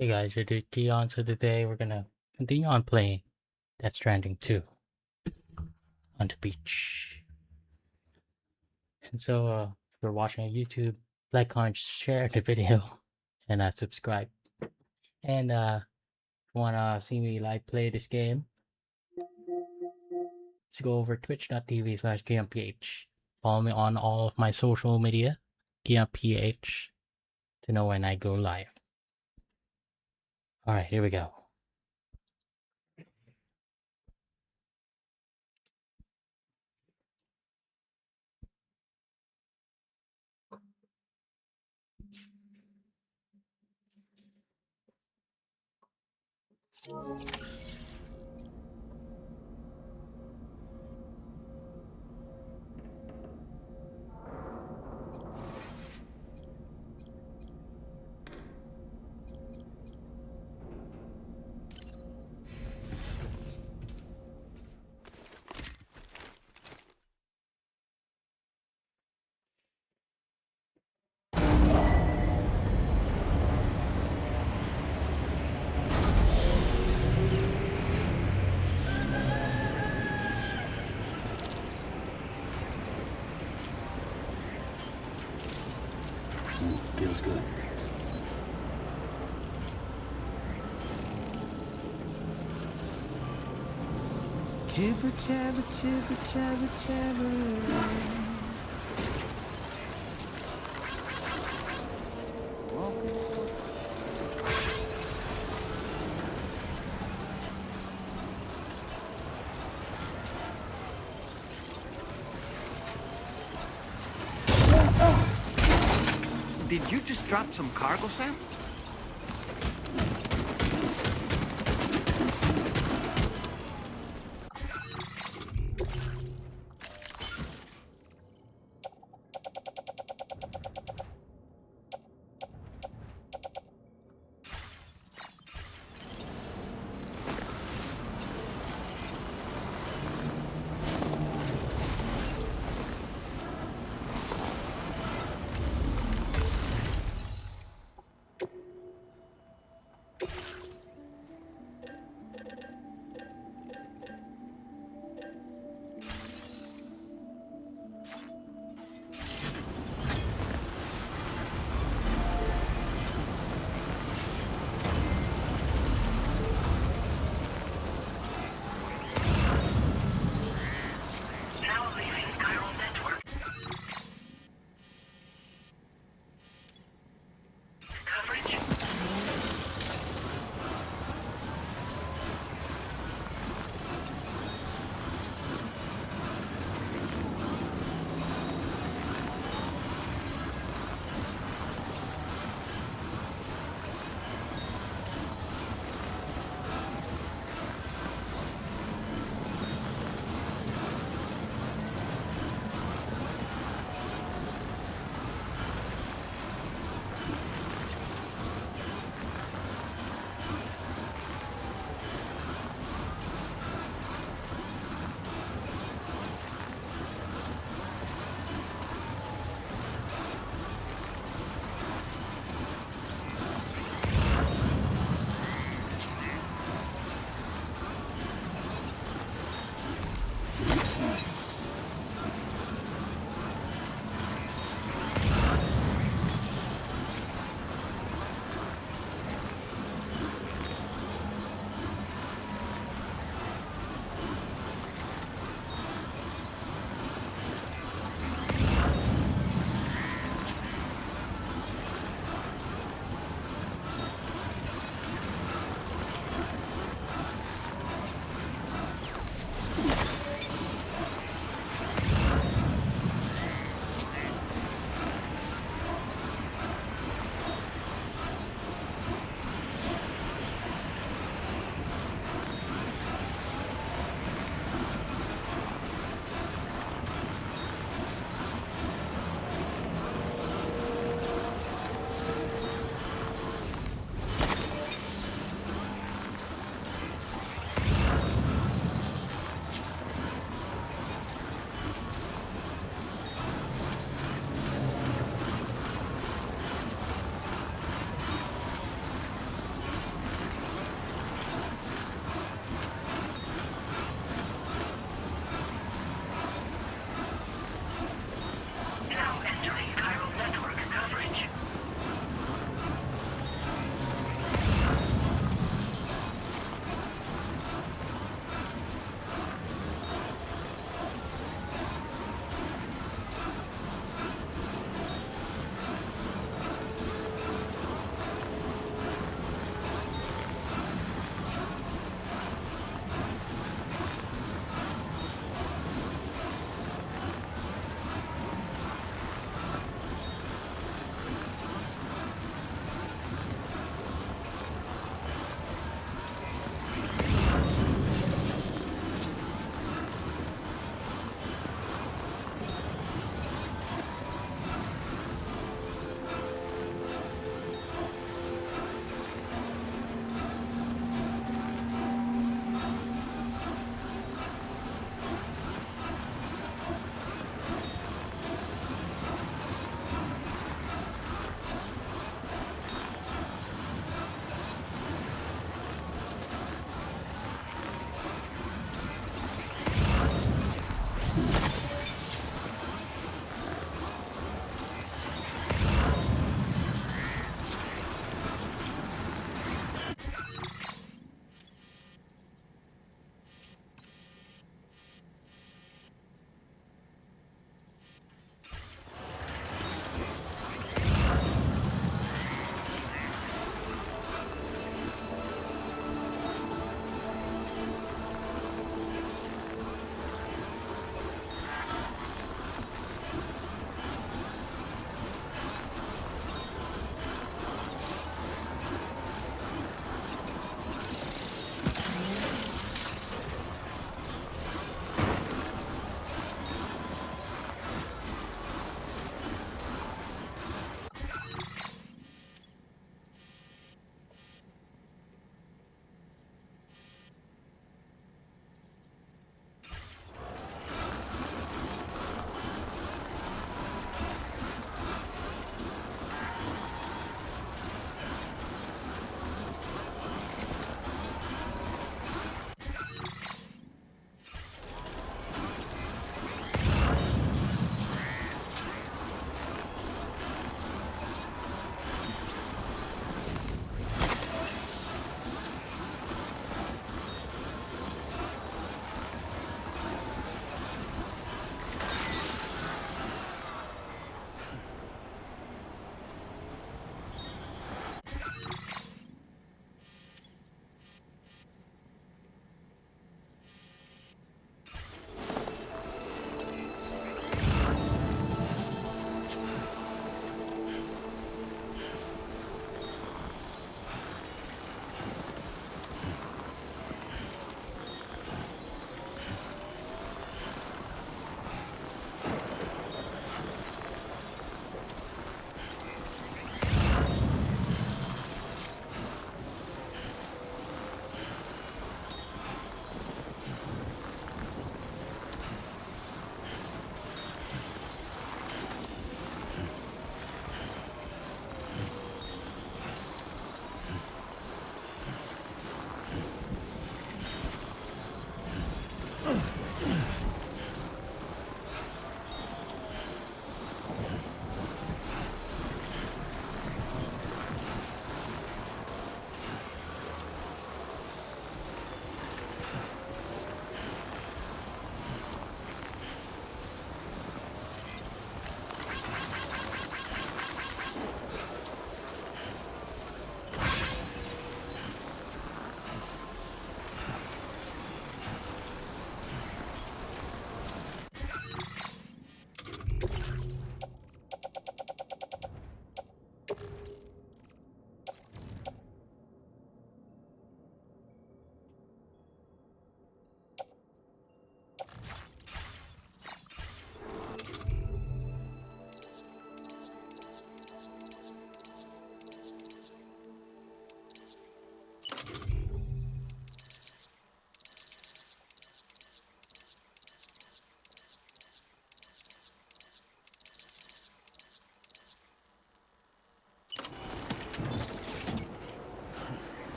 Hey guys, it is Keon. So today we're gonna continue on playing Death Stranding 2 on the beach. And if you're watching on YouTube, like, comment, share the video, and subscribe. And if you wanna see me live play this game, let's go over twitch.tv/Keon PH. Follow me on all of my social media, Keon PH, to know when I go live. Alright, here we go. Feels good. Jibber jabber, jibber jabber, jabber. Did you just drop some cargo, Sam?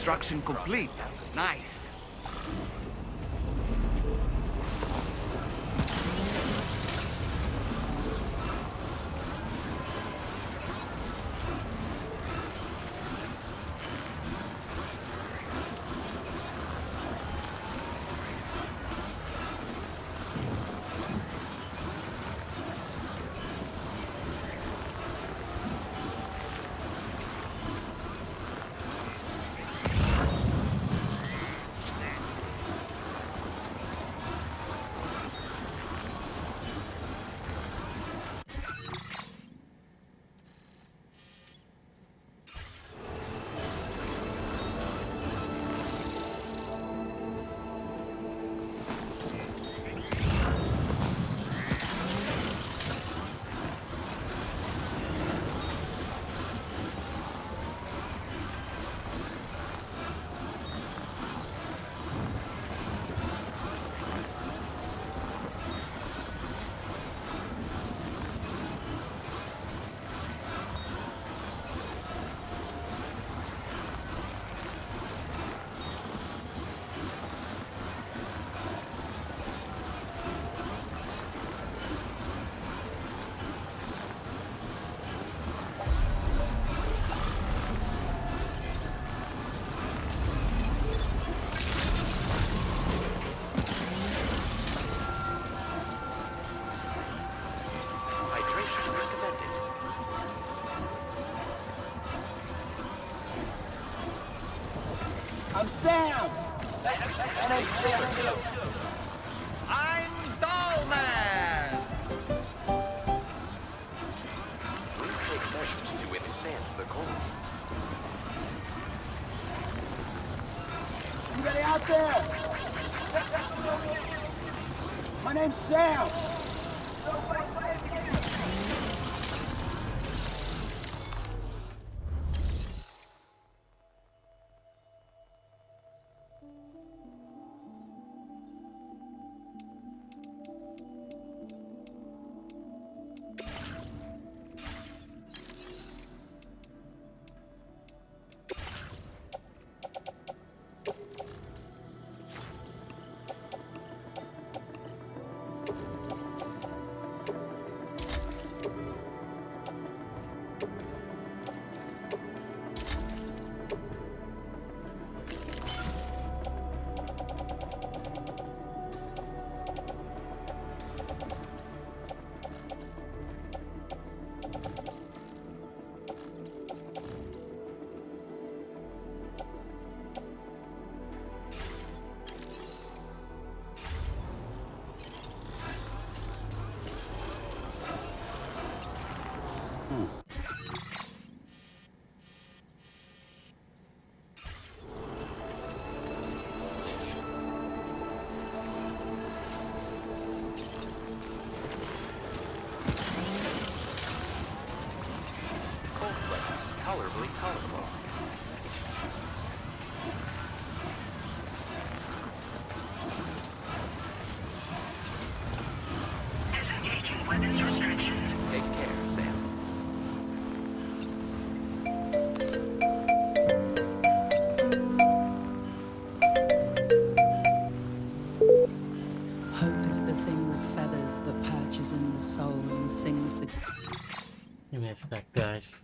Construction complete. Nice. I'm Sam! And I'm Sam too. I'm Dollman! We take measures to withstand the cold. Anybody out there? My name's Sam. Cold weather's tolerably tolerable. Disengaging weapons restrictions. Take care, Sam. Hope is the thing that feathers the perches in the soul and sings the You missed that, guys.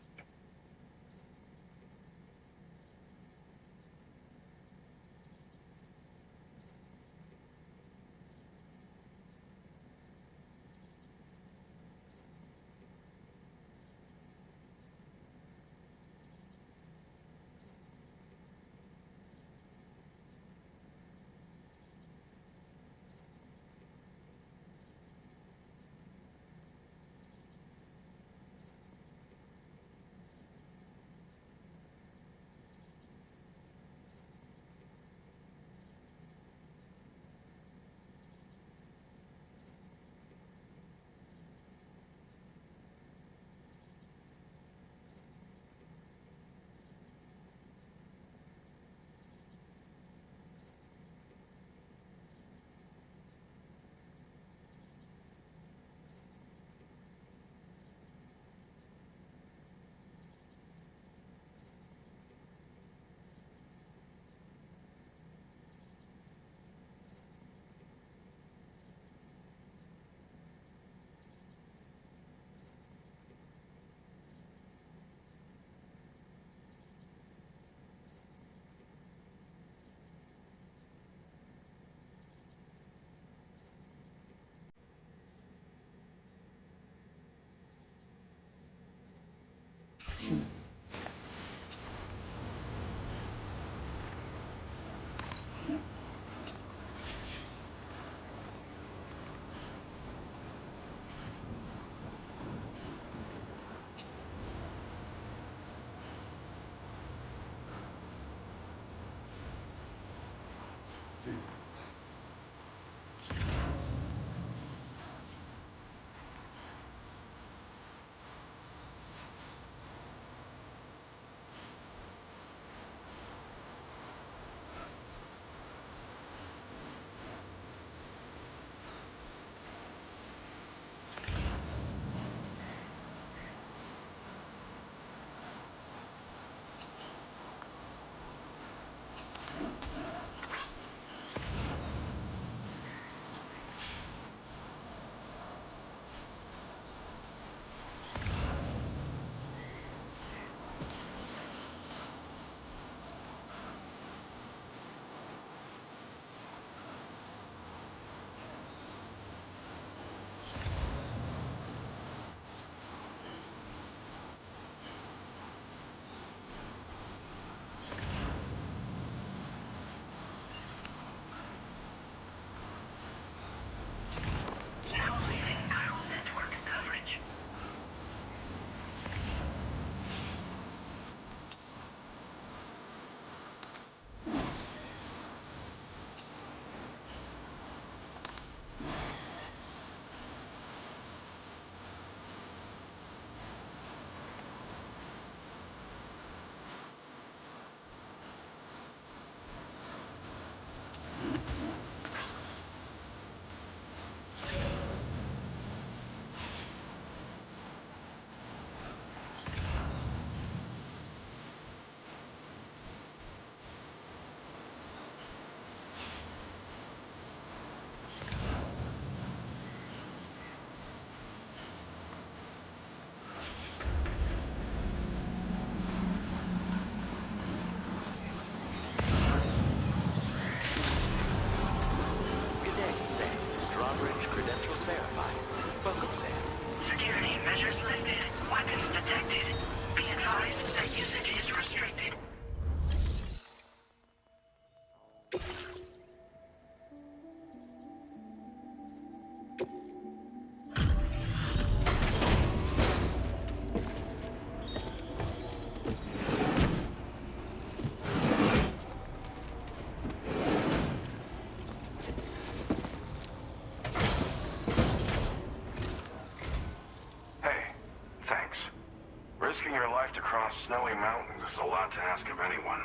across snowy mountains is a lot to ask of anyone.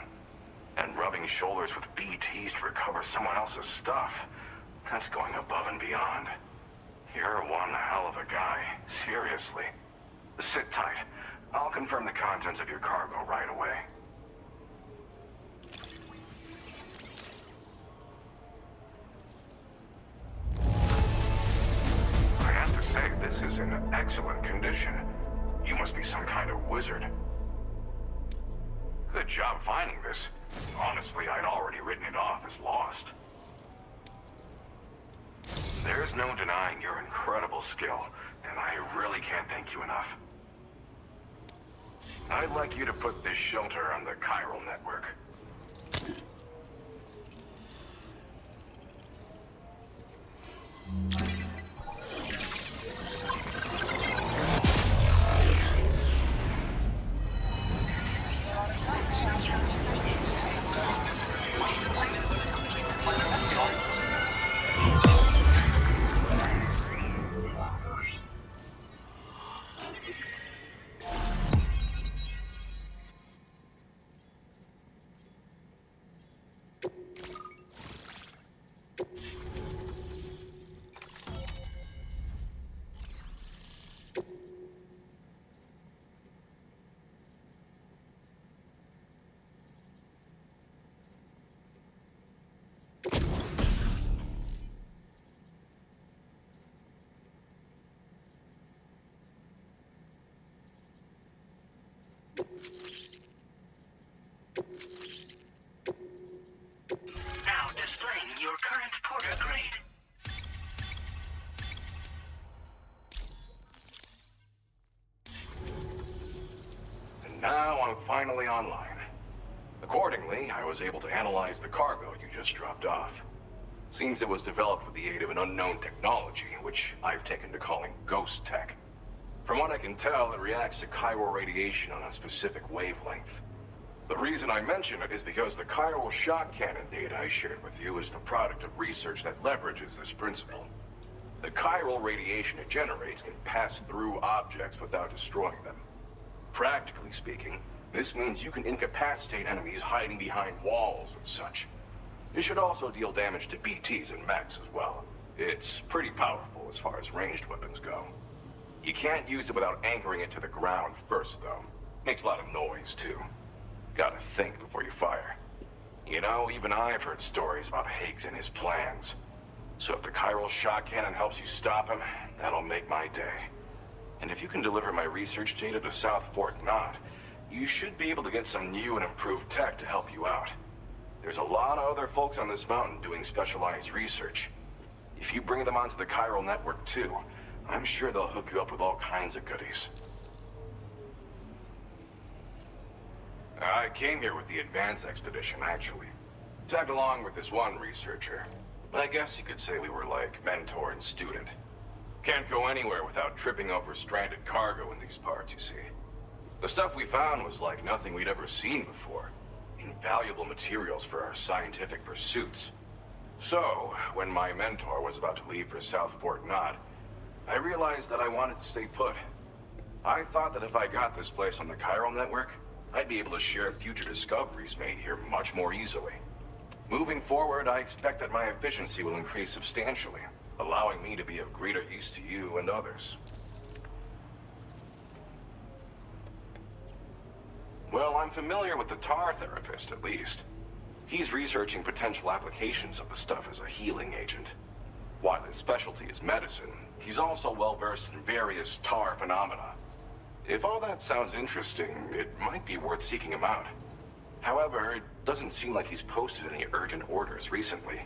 And rubbing shoulders with BTs to recover someone else's stuff, that's going above and beyond. You're one hell of a guy, seriously. Sit tight. I'll confirm the contents of your cargo right away. I have to say, this is in excellent condition. You must be some kind of wizard. Good job finding this. Honestly, I'd already written it off as lost. There's no denying your incredible skill, and I really can't thank you enough. I'd like you to put this shelter on the chiral network. Now displaying your current porter grade. And now I'm finally online. Accordingly, I was able to analyze the cargo you just dropped off. Seems it was developed with the aid of an unknown technology, which I've taken to calling ghost tech. From what I can tell, it reacts to chiral radiation on a specific wavelength. The reason I mention it is because the chiral shock cannon data I shared with you is the product of research that leverages this principle. The chiral radiation it generates can pass through objects without destroying them. Practically speaking, this means you can incapacitate enemies hiding behind walls and such. It should also deal damage to BTs and mechs as well. It's pretty powerful as far as ranged weapons go. You can't use it without anchoring it to the ground first, though. Makes a lot of noise, too. Gotta think before you fire. You know, even I've heard stories about Higgs and his plans. So if the chiral shock cannon helps you stop him, that'll make my day. And if you can deliver my research data to South Fort Knot, you should be able to get some new and improved tech to help you out. There's a lot of other folks on this mountain doing specialized research. If you bring them onto the chiral network too, I'm sure they'll hook you up with all kinds of goodies. I came here with the advance expedition, actually. Tagged along with this one researcher. I guess you could say we were like mentor and student. Can't go anywhere without tripping over stranded cargo in these parts, you see. The stuff we found was like nothing we'd ever seen before. Invaluable materials for our scientific pursuits. So, when my mentor was about to leave for South Fort Knot, I realized that I wanted to stay put. I thought that if I got this place on the chiral network, I'd be able to share future discoveries made here much more easily. Moving forward, I expect that my efficiency will increase substantially, allowing me to be of greater use to you and others. Well, I'm familiar with the tar therapist, at least. He's researching potential applications of the stuff as a healing agent. While his specialty is medicine, he's also well-versed in various tar phenomena. If all that sounds interesting, it might be worth seeking him out. However, it doesn't seem like he's posted any urgent orders recently.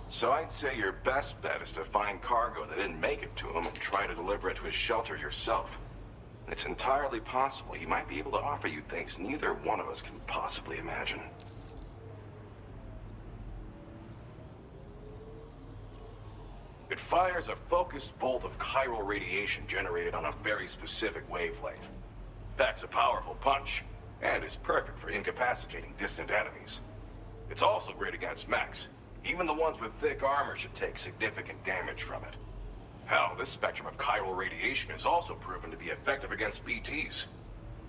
So I'd say your best bet is to find cargo that didn't make it to him and try to deliver it to his shelter yourself. It's entirely possible he might be able to offer you things neither one of us can possibly imagine. It fires a focused bolt of chiral radiation generated on a very specific wavelength. Packs a powerful punch, and is perfect for incapacitating distant enemies. It's also great against mechs. Even the ones with thick armor should take significant damage from it. Hell, this spectrum of chiral radiation is also proven to be effective against BTs.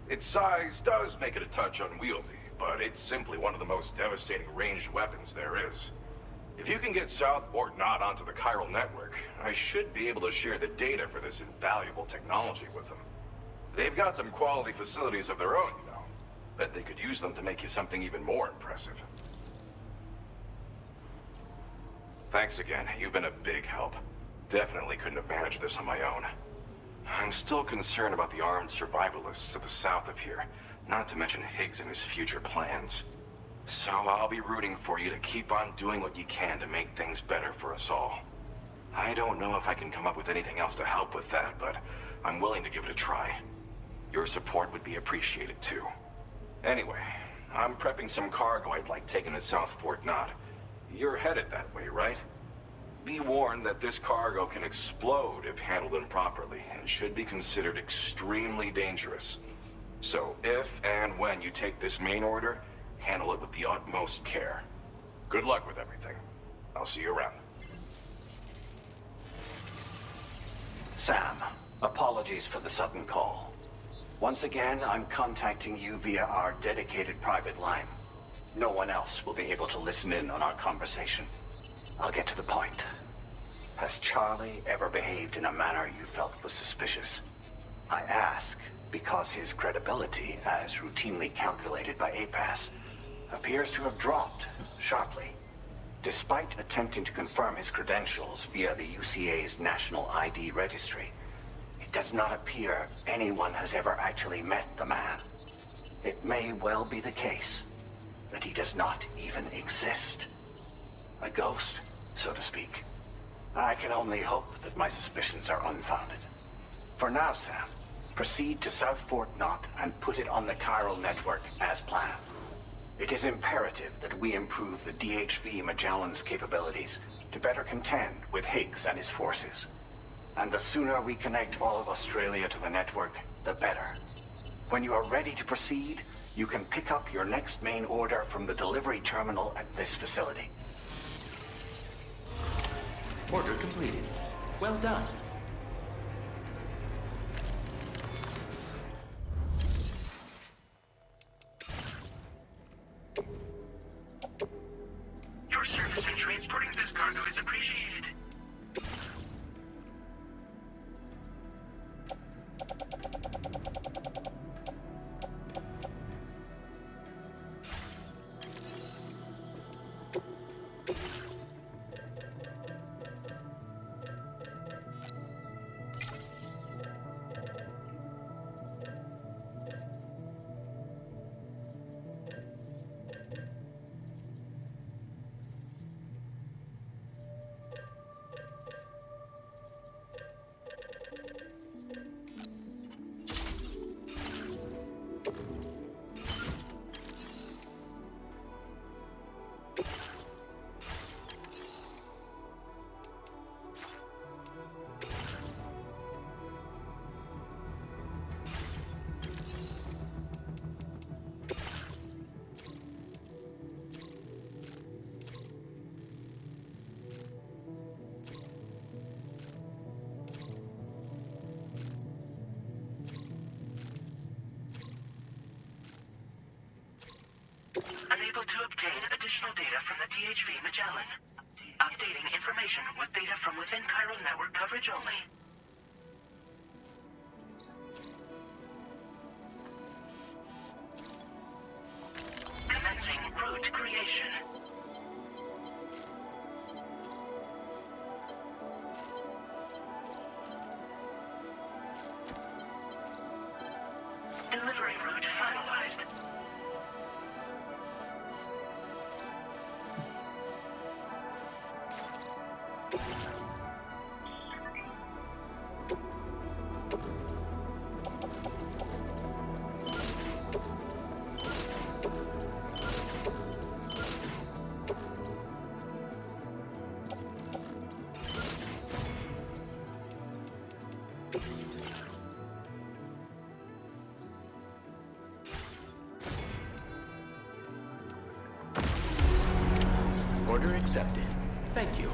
Its size does make it a touch unwieldy, but it's simply one of the most devastating ranged weapons there is. If you can get South Fort Knot onto the chiral network, I should be able to share the data for this invaluable technology with them. They've got some quality facilities of their own, you know. Bet they could use them to make you something even more impressive. Thanks again. You've been a big help. Definitely couldn't have managed this on my own. I'm still concerned about the armed survivalists to the south of here, not to mention Higgs and his future plans. So I'll be rooting for you to keep on doing what you can to make things better for us all. I don't know if I can come up with anything else to help with that, but I'm willing to give it a try. Your support would be appreciated too. Anyway, I'm prepping some cargo I'd like taken to South Fort Knot. You're headed that way, right? Be warned that this cargo can explode if handled improperly, and should be considered extremely dangerous. So if and when you take this main order, handle it with the utmost care. Good luck with everything. I'll see you around. Sam, apologies for the sudden call. Once again, I'm contacting you via our dedicated private line. No one else will be able to listen in on our conversation. I'll get to the point. Has Charlie ever behaved in a manner you felt was suspicious? I ask because his credibility, as routinely calculated by APAS, appears to have dropped sharply. Despite attempting to confirm his credentials via the UCA's National ID Registry, it does not appear anyone has ever actually met the man. It may well be the case that he does not even exist. A ghost, so to speak. I can only hope that my suspicions are unfounded. For now, Sam, proceed to South Fort Knot and put it on the chiral network as planned. It is imperative that we improve the DHV Magellan's capabilities to better contend with Higgs and his forces. And the sooner we connect all of Australia to the network, the better. When you are ready to proceed, you can pick up your next main order from the delivery terminal at this facility. Order completed. Well done. Your service in transporting this cargo is appreciated. Unable to obtain additional data from the DHV Magellan. Updating information with data from within chiral network coverage only. Commencing route creation. Delivery route finalized. Order accepted. Thank you.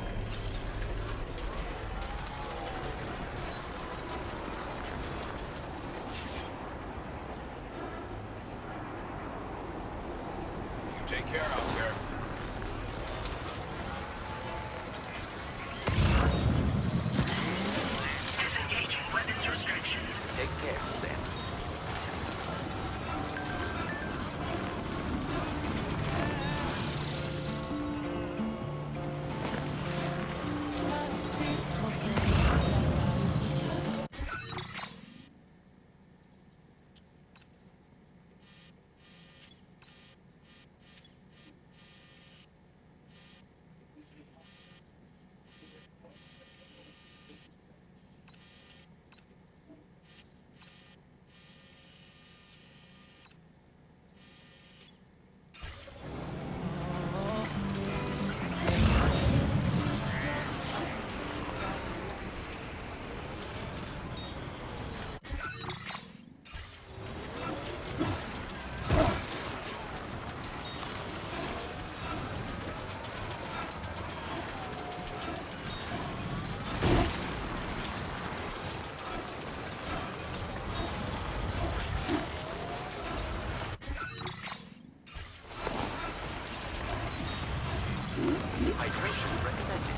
take care out there. Disengaging weapons restrictions. Take care, Sam. Hydration recommended.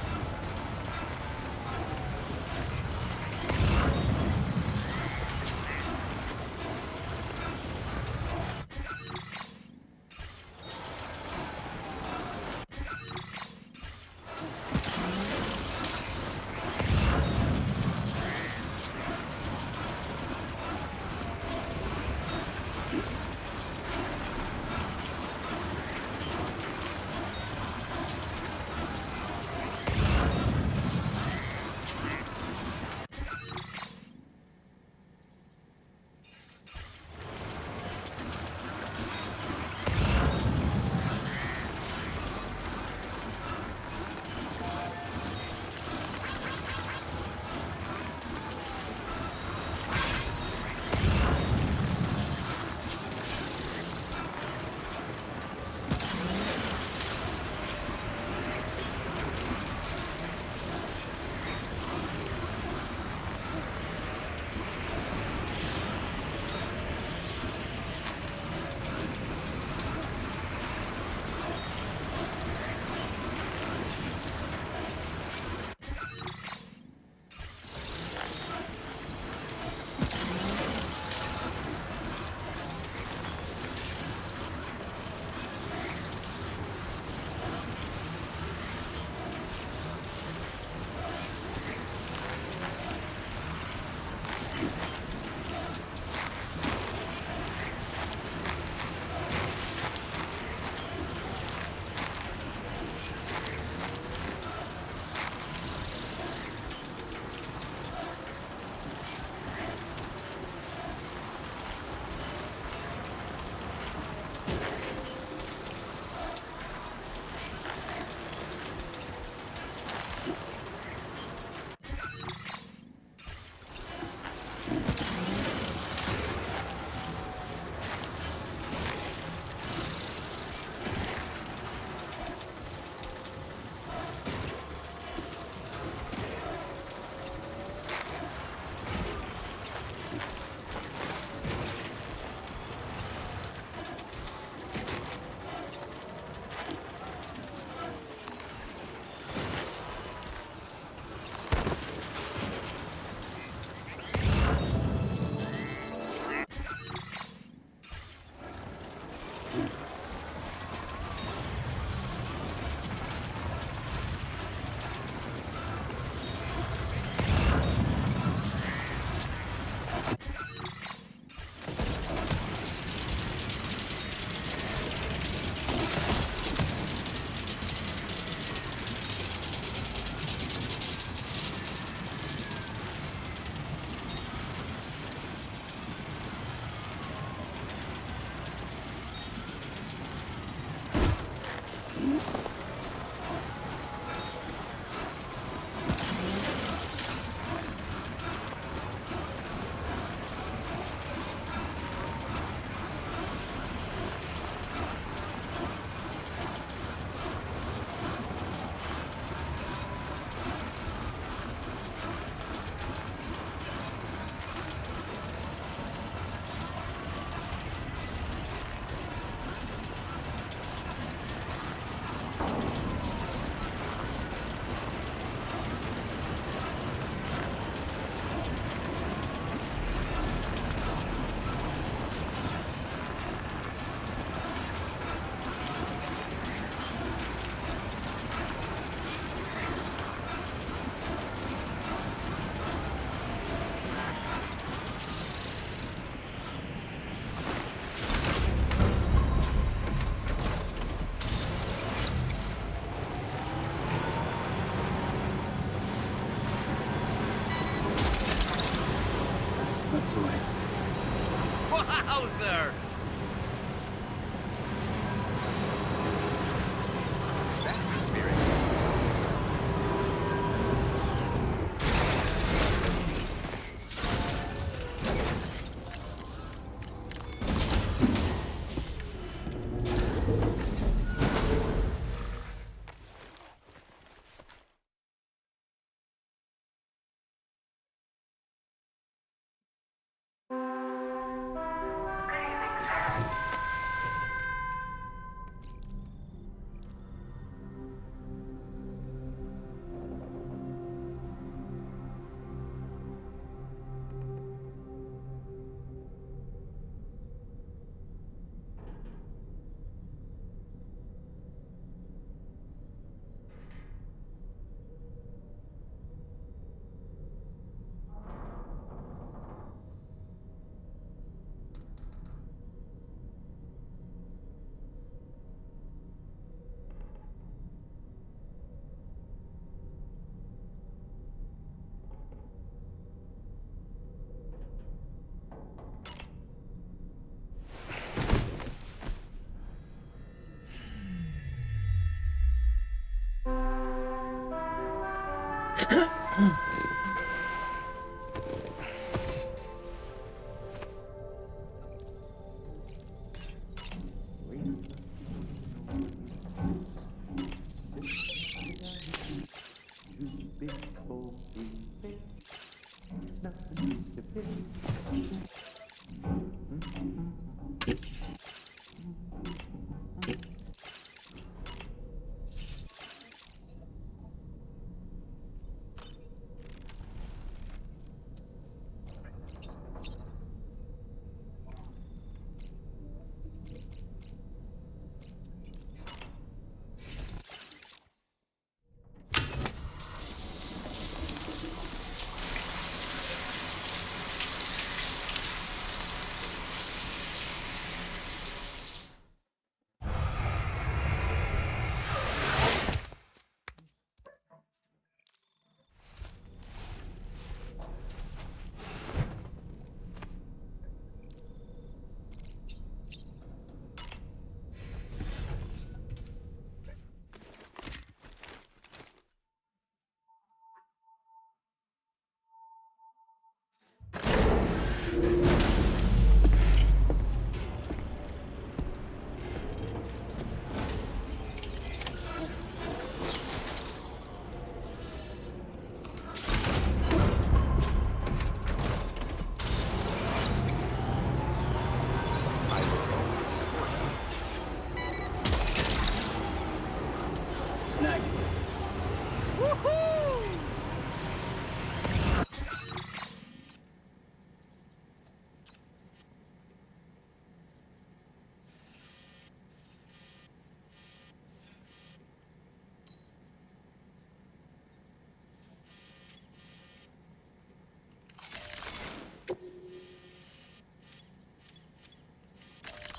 Snag.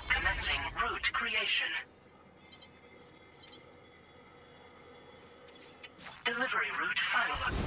Commencing route creation. Delivery route finalized.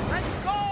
Let's go!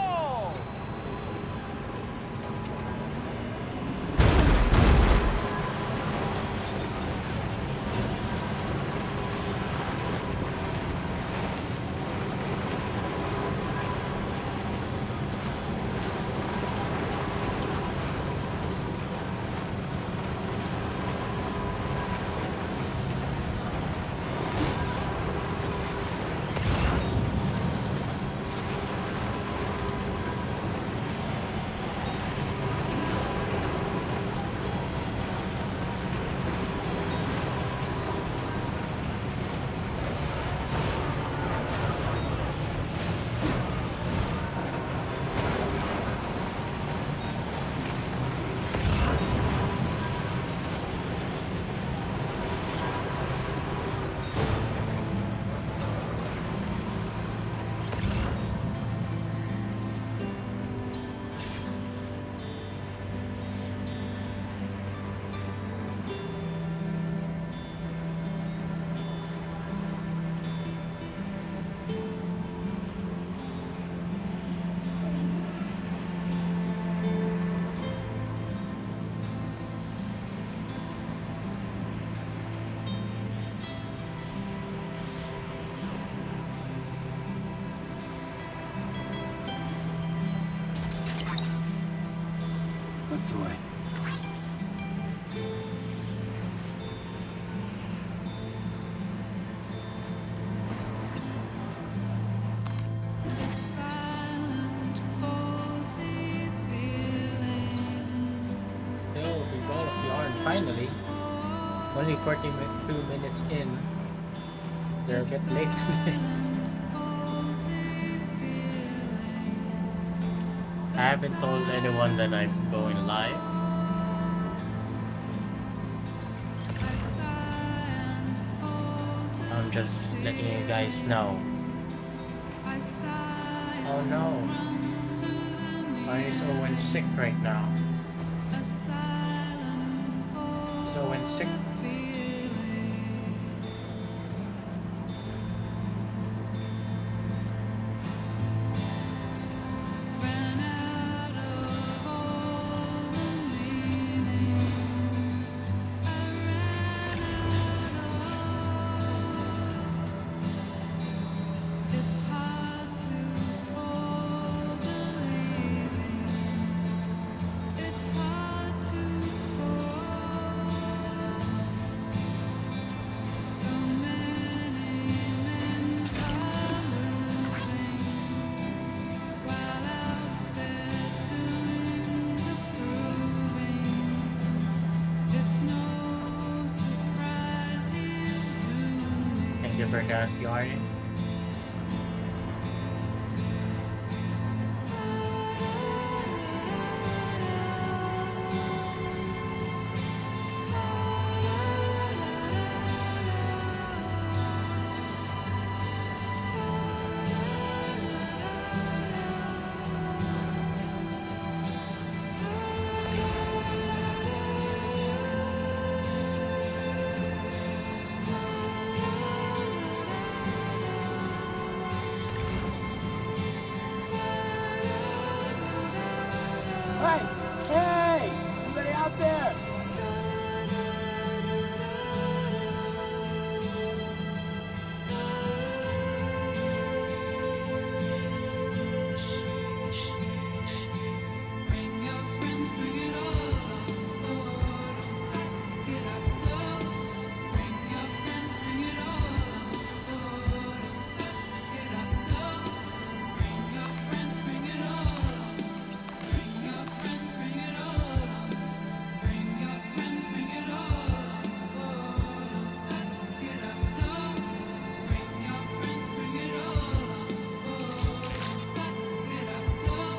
What's the way? Yo, we got a yarn finally. Only 42 minutes in. They're a bit late today. I haven't told anyone that I'm going live. I'm just letting you guys know Oh no. Why is Owen sick right now? Is Owen sick? Thank you for that, Yarn. Hey! Hey! Anybody out there?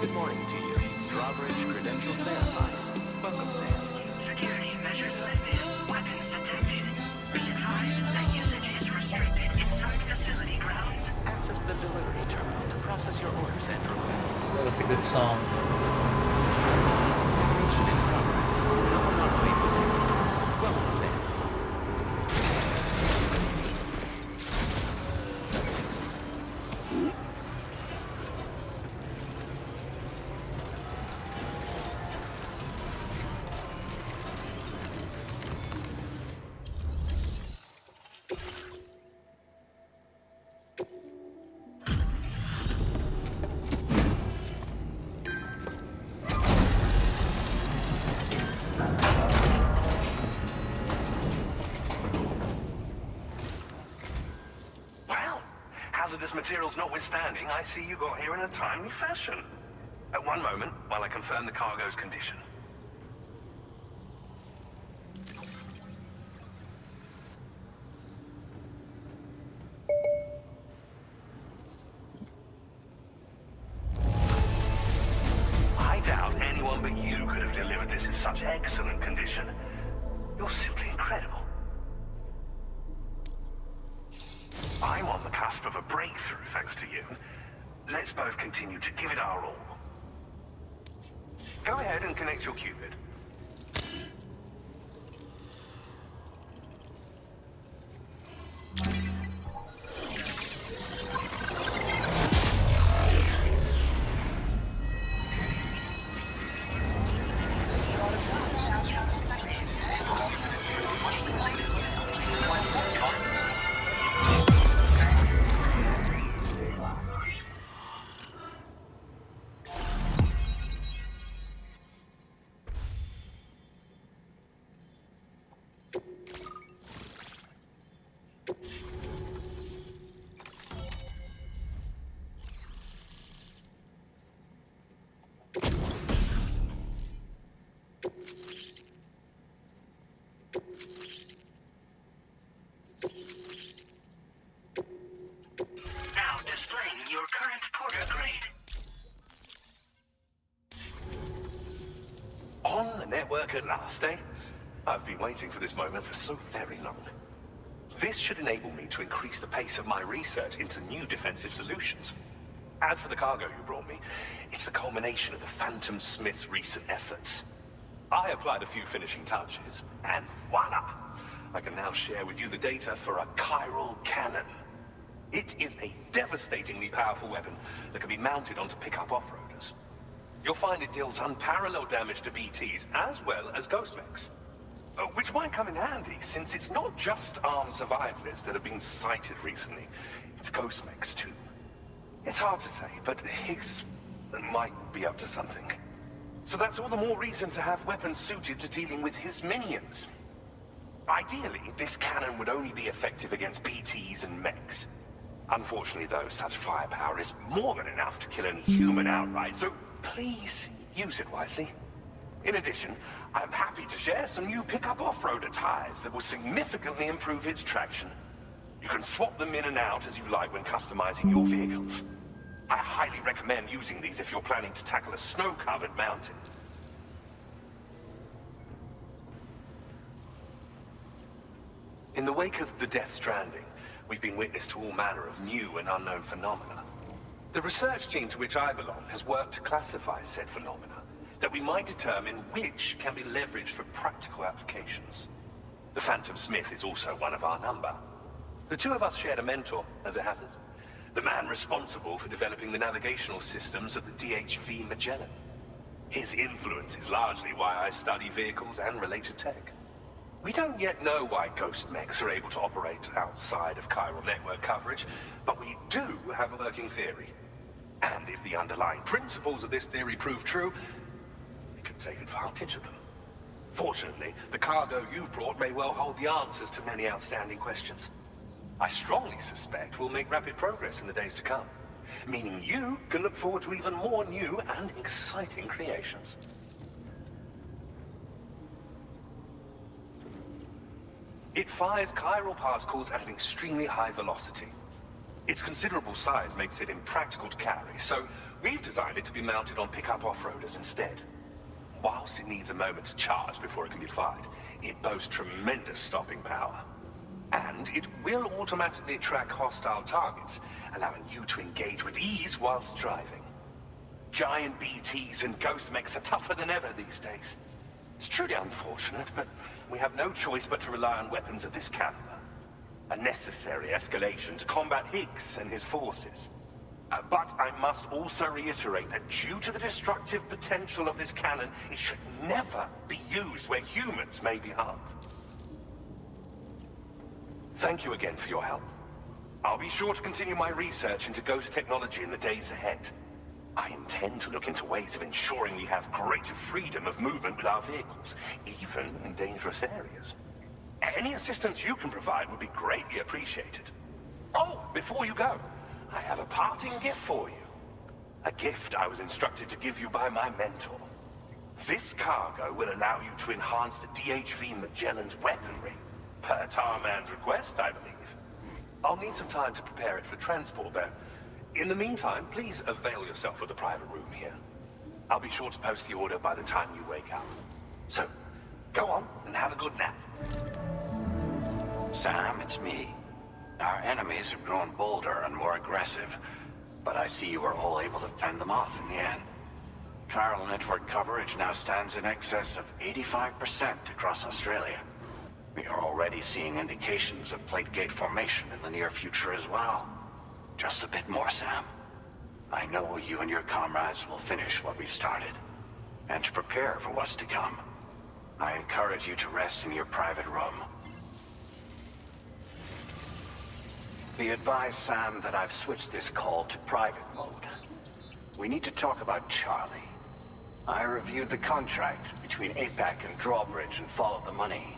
Good morning to you. Drawbridge credentials verified. Welcome, Sam. Security measures lifted. Weapons detected. Be advised that usage is restricted inside facility grounds. Access the delivery terminal to process your orders and requests. That was a good song. Operation in progress. No anomalies detected. Welcome, Sam. Well, hazardous materials notwithstanding, I see you got here in a timely fashion. At one moment, while I confirm the cargo's condition. I doubt anyone but you could have delivered this in such excellent condition. You're simply incredible. I'm on the cusp of a breakthrough thanks to you. Let's both continue to give it our all. Go ahead and connect your Cupid. Now displaying your current porter grade. On the network at last, eh? I've been waiting for this moment for so very long. This should enable me to increase the pace of my research into new defensive solutions. As for the cargo you brought me, it's the culmination of the Phantom Smith's recent efforts. I applied a few finishing touches, and voila! I can now share with you the data for a chiral cannon. It is a devastatingly powerful weapon that can be mounted onto pickup off-roaders. You'll find it deals unparalleled damage to BTs as well as ghost mechs. Which might come in handy, since it's not just armed survivalists that have been sighted recently. It's ghost mechs too. It's hard to say, but Higgs might be up to something. So that's all the more reason to have weapons suited to dealing with his minions. Ideally, this cannon would only be effective against BTs and mechs. Unfortunately, though, such firepower is more than enough to kill any human outright, so please use it wisely. In addition, I'm happy to share some new pickup off-roader tires that will significantly improve its traction. You can swap them in and out as you like when customizing your vehicles. I highly recommend using these if you're planning to tackle a snow-covered mountain. In the wake of the Death Stranding, we've been witness to all manner of new and unknown phenomena. The research team to which I belong has worked to classify said phenomena, that we might determine which can be leveraged for practical applications. The Phantom Smith is also one of our number. The two of us shared a mentor, as it happens. The man responsible for developing the navigational systems of the DHV Magellan. His influence is largely why I study vehicles and related tech. We don't yet know why ghost mechs are able to operate outside of chiral network coverage, but we do have a working theory. And if the underlying principles of this theory prove true, we can take advantage of them. Fortunately, the cargo you've brought may well hold the answers to many outstanding questions. I strongly suspect we'll make rapid progress in the days to come, meaning you can look forward to even more new and exciting creations. It fires chiral particles at an extremely high velocity. Its considerable size makes it impractical to carry, so we've designed it to be mounted on pickup off-roaders instead. Whilst it needs a moment to charge before it can be fired, it boasts tremendous stopping power. And it will automatically track hostile targets, allowing you to engage with ease whilst driving. Giant BTs and ghost mechs are tougher than ever these days. It's truly unfortunate, but we have no choice but to rely on weapons of this caliber. A necessary escalation to combat Higgs and his forces. But I must also reiterate that due to the destructive potential of this cannon, it should never be used where humans may be harmed. Thank you again for your help. I'll be sure to continue my research into ghost technology in the days ahead. I intend to look into ways of ensuring we have greater freedom of movement with our vehicles, even in dangerous areas. Any assistance you can provide would be greatly appreciated. Oh, before you go, I have a parting gift for you. A gift I was instructed to give you by my mentor. This cargo will allow you to enhance the DHV Magellan's weaponry. Per Tarman's request, I believe. I'll need some time to prepare it for transport, though. In the meantime, please avail yourself of the private room here. I'll be sure to post the order by the time you wake up. So, go on and have a good nap. Sam, it's me. Our enemies have grown bolder and more aggressive, but I see you were all able to fend them off in the end. Chiral network coverage now stands in excess of 85% across Australia. We are already seeing indications of plate gate formation in the near future as well. Just a bit more, Sam. I know you and your comrades will finish what we've started. And to prepare for what's to come, I encourage you to rest in your private room. Be advised, Sam, that I've switched this call to private mode. We need to talk about Charlie. I reviewed the contract between APAC and Drawbridge and followed the money.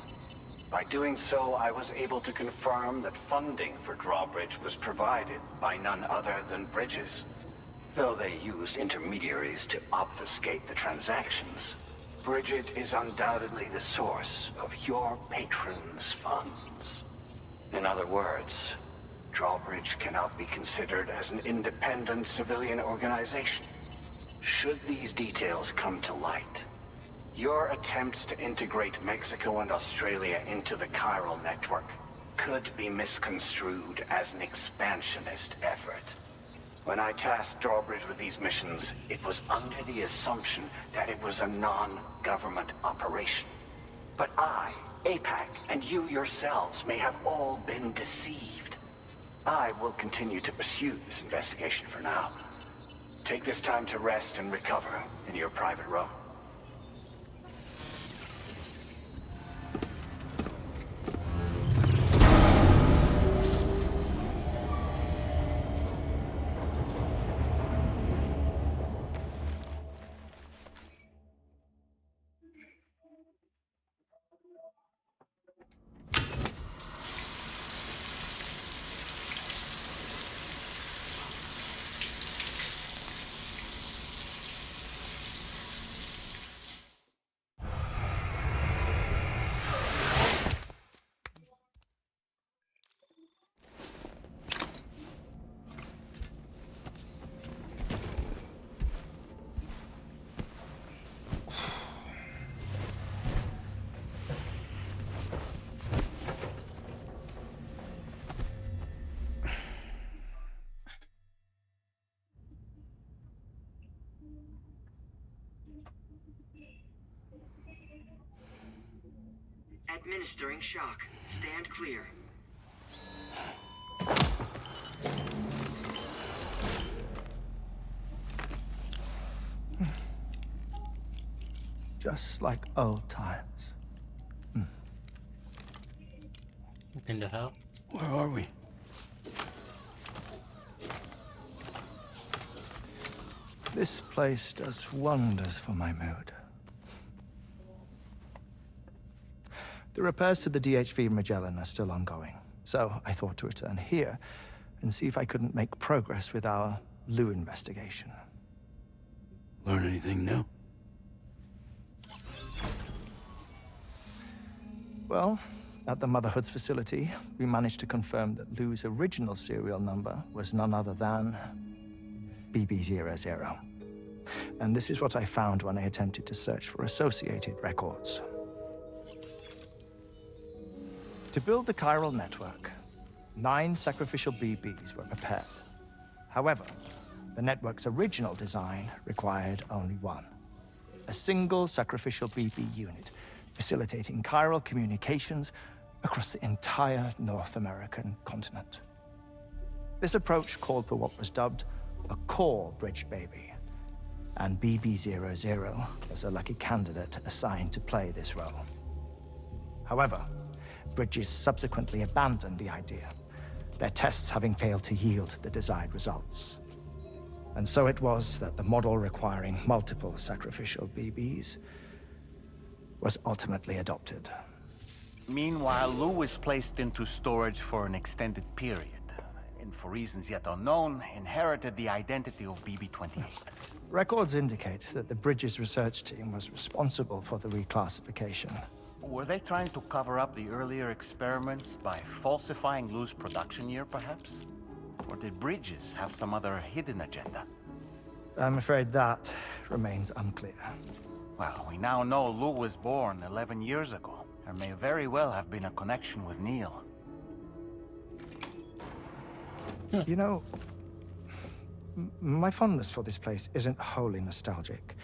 By doing so, I was able to confirm that funding for Drawbridge was provided by none other than Bridges. Though they used intermediaries to obfuscate the transactions, Bridget is undoubtedly the source of your patron's funds. In other words, Drawbridge cannot be considered as an independent civilian organization. Should these details come to light, your attempts to integrate Mexico and Australia into the chiral network could be misconstrued as an expansionist effort. When I tasked Drawbridge with these missions, it was under the assumption that it was a non-government operation. But I, APAC, and you yourselves may have all been deceived. I will continue to pursue this investigation for now. Take this time to rest and recover in your private room. Administering shock. Stand clear. Just like old times. What in the hell? Where are we? This place does wonders for my mood. The repairs to the DHV Magellan are still ongoing, so I thought to return here and see if I couldn't make progress with our Lu investigation. Learn anything new? Well, at the Motherhood's facility, we managed to confirm that Lu's original serial number was none other than BB00. And this is what I found when I attempted to search for associated records. To build the chiral network, 9 sacrificial BBs were prepared. However, the network's original design required only 1. A single sacrificial BB unit, facilitating chiral communications across the entire North American continent. This approach called for what was dubbed a core bridge baby, and BB00 was a lucky candidate assigned to play this role. However, Bridges subsequently abandoned the idea, their tests having failed to yield the desired results. And so it was that the model requiring multiple sacrificial BBs was ultimately adopted. Meanwhile, Lu was placed into storage for an extended period, and for reasons yet unknown, inherited the identity of BB-28. Records indicate that the Bridges research team was responsible for the reclassification. Were they trying to cover up the earlier experiments by falsifying Lu's production year, perhaps? Or did Bridges have some other hidden agenda? I'm afraid that remains unclear. Well, we now know Lu was born 11 years ago. There may very well have been a connection with Neil. You know, my fondness for this place isn't wholly nostalgic.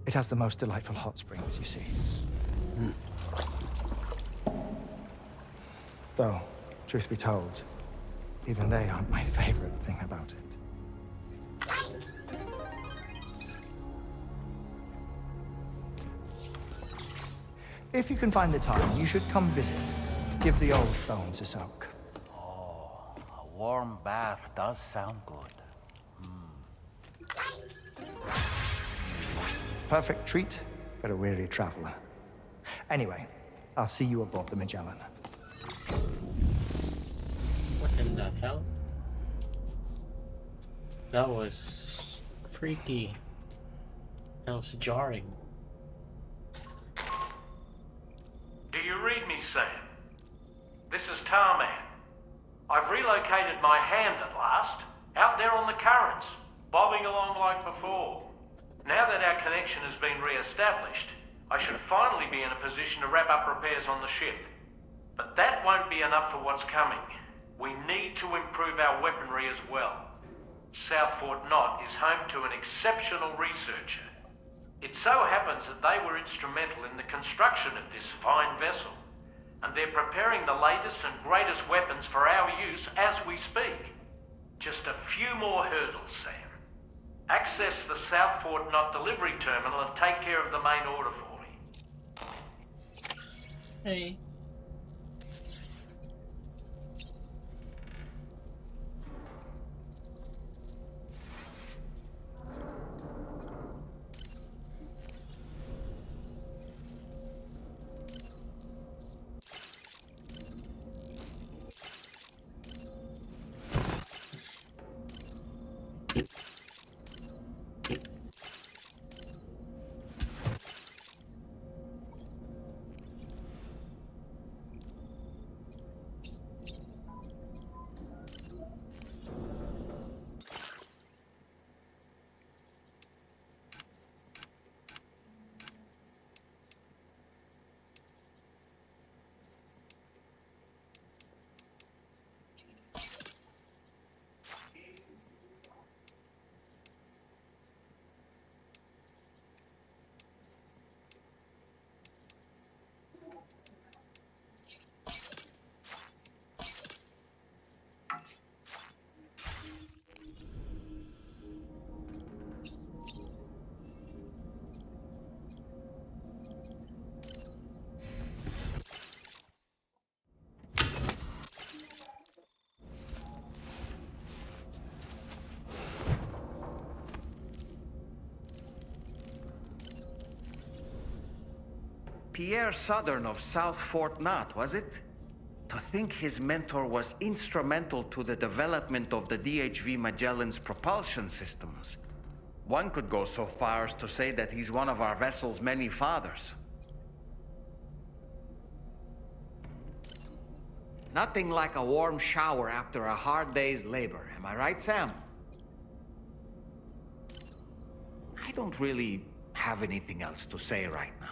It has the most delightful hot springs, you see. Though, truth be told, even they aren't my favorite thing about it. If you can find the time, you should come visit. Give the old bones a soak. Oh, a warm bath does sound good. Perfect treat for a weary traveler. Anyway, I'll see you aboard the Magellan. What in the hell? That was freaky. That was jarring. Do you read me, Sam? This is Tarman. I've relocated my hand at last, out there on the currents, bobbing along like before. Now that our connection has been re-established, I should finally be in a position to wrap up repairs on the ship. But that won't be enough for what's coming. We need to improve our weaponry as well. South Fort Knot is home to an exceptional researcher. It so happens that they were instrumental in the construction of this fine vessel, and they're preparing the latest and greatest weapons for our use as we speak. Just a few more hurdles, Sam. Access the South Fort Knot delivery terminal and take care of the main order for me. Hey. Pierre Southern of South Fort Knot, was it? To think his mentor was instrumental to the development of the DHV Magellan's propulsion systems. One could go so far as to say that he's one of our vessel's many fathers. Nothing like a warm shower after a hard day's labor, am I right, Sam? I don't really have anything else to say right now.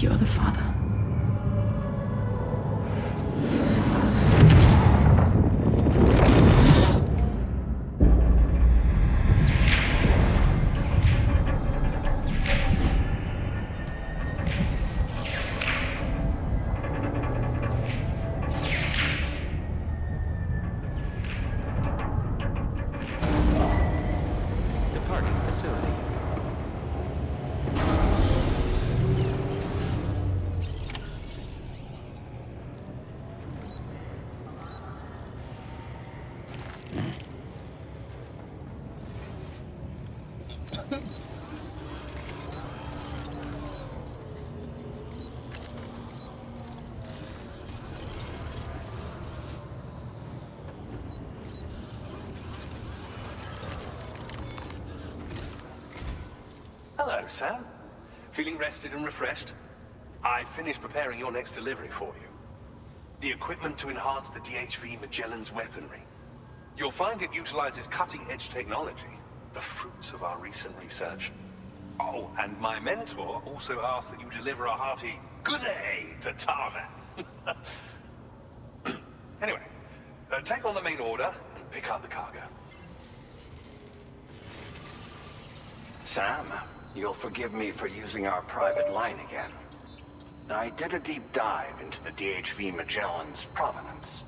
You're the father. Departing facility. Hello, Sam. Feeling rested and refreshed? I finished preparing your next delivery for you. The equipment to enhance the DHV Magellan's weaponry. You'll find it utilizes cutting-edge technology, the fruits of our recent research. Oh, and my mentor also asked that you deliver a hearty good day to Tarman. Anyway, take on the main order and pick up the cargo. Sam, you'll forgive me for using our private line again. I did a deep dive into the DHV Magellan's provenance.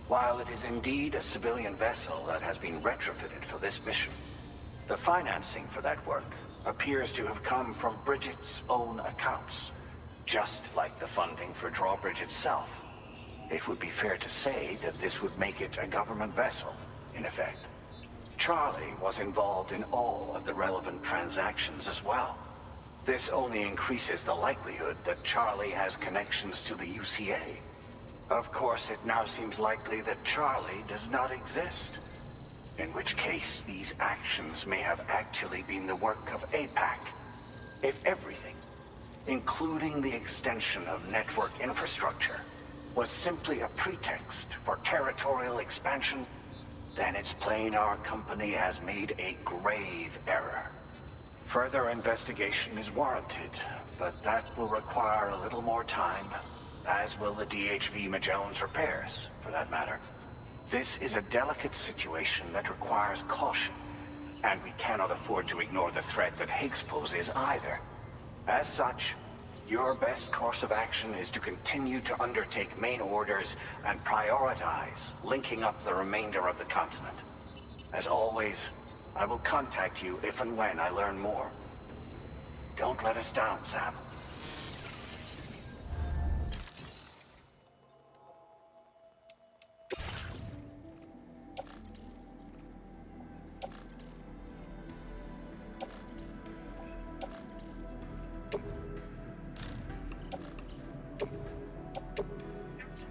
While it is indeed a civilian vessel that has been retrofitted for this mission, the financing for that work appears to have come from Bridget's own accounts, just like the funding for Drawbridge itself. It would be fair to say that this would make it a government vessel, in effect. Charlie was involved in all of the relevant transactions as well. This only increases the likelihood that Charlie has connections to the UCA. Of course, it now seems likely that Charlie does not exist. In which case, these actions may have actually been the work of APAC. If everything, including the extension of network infrastructure, was simply a pretext for territorial expansion, then it's plain our company has made a grave error. Further investigation is warranted, but that will require a little more time, as will the DHV Magellan's repairs, for that matter. This is a delicate situation that requires caution, and we cannot afford to ignore the threat that Higgs poses either. As such, your best course of action is to continue to undertake main orders and prioritize linking up the remainder of the continent. As always, I will contact you if and when I learn more. Don't let us down, Sam.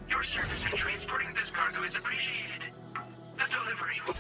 Your service in transporting this cargo is appreciated. The delivery will...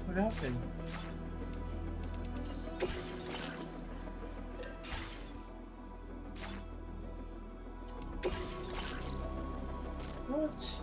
What happened? What?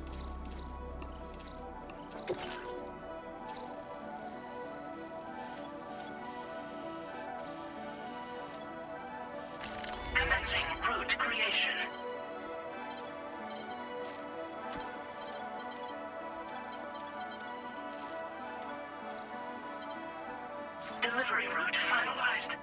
delivery route finalized.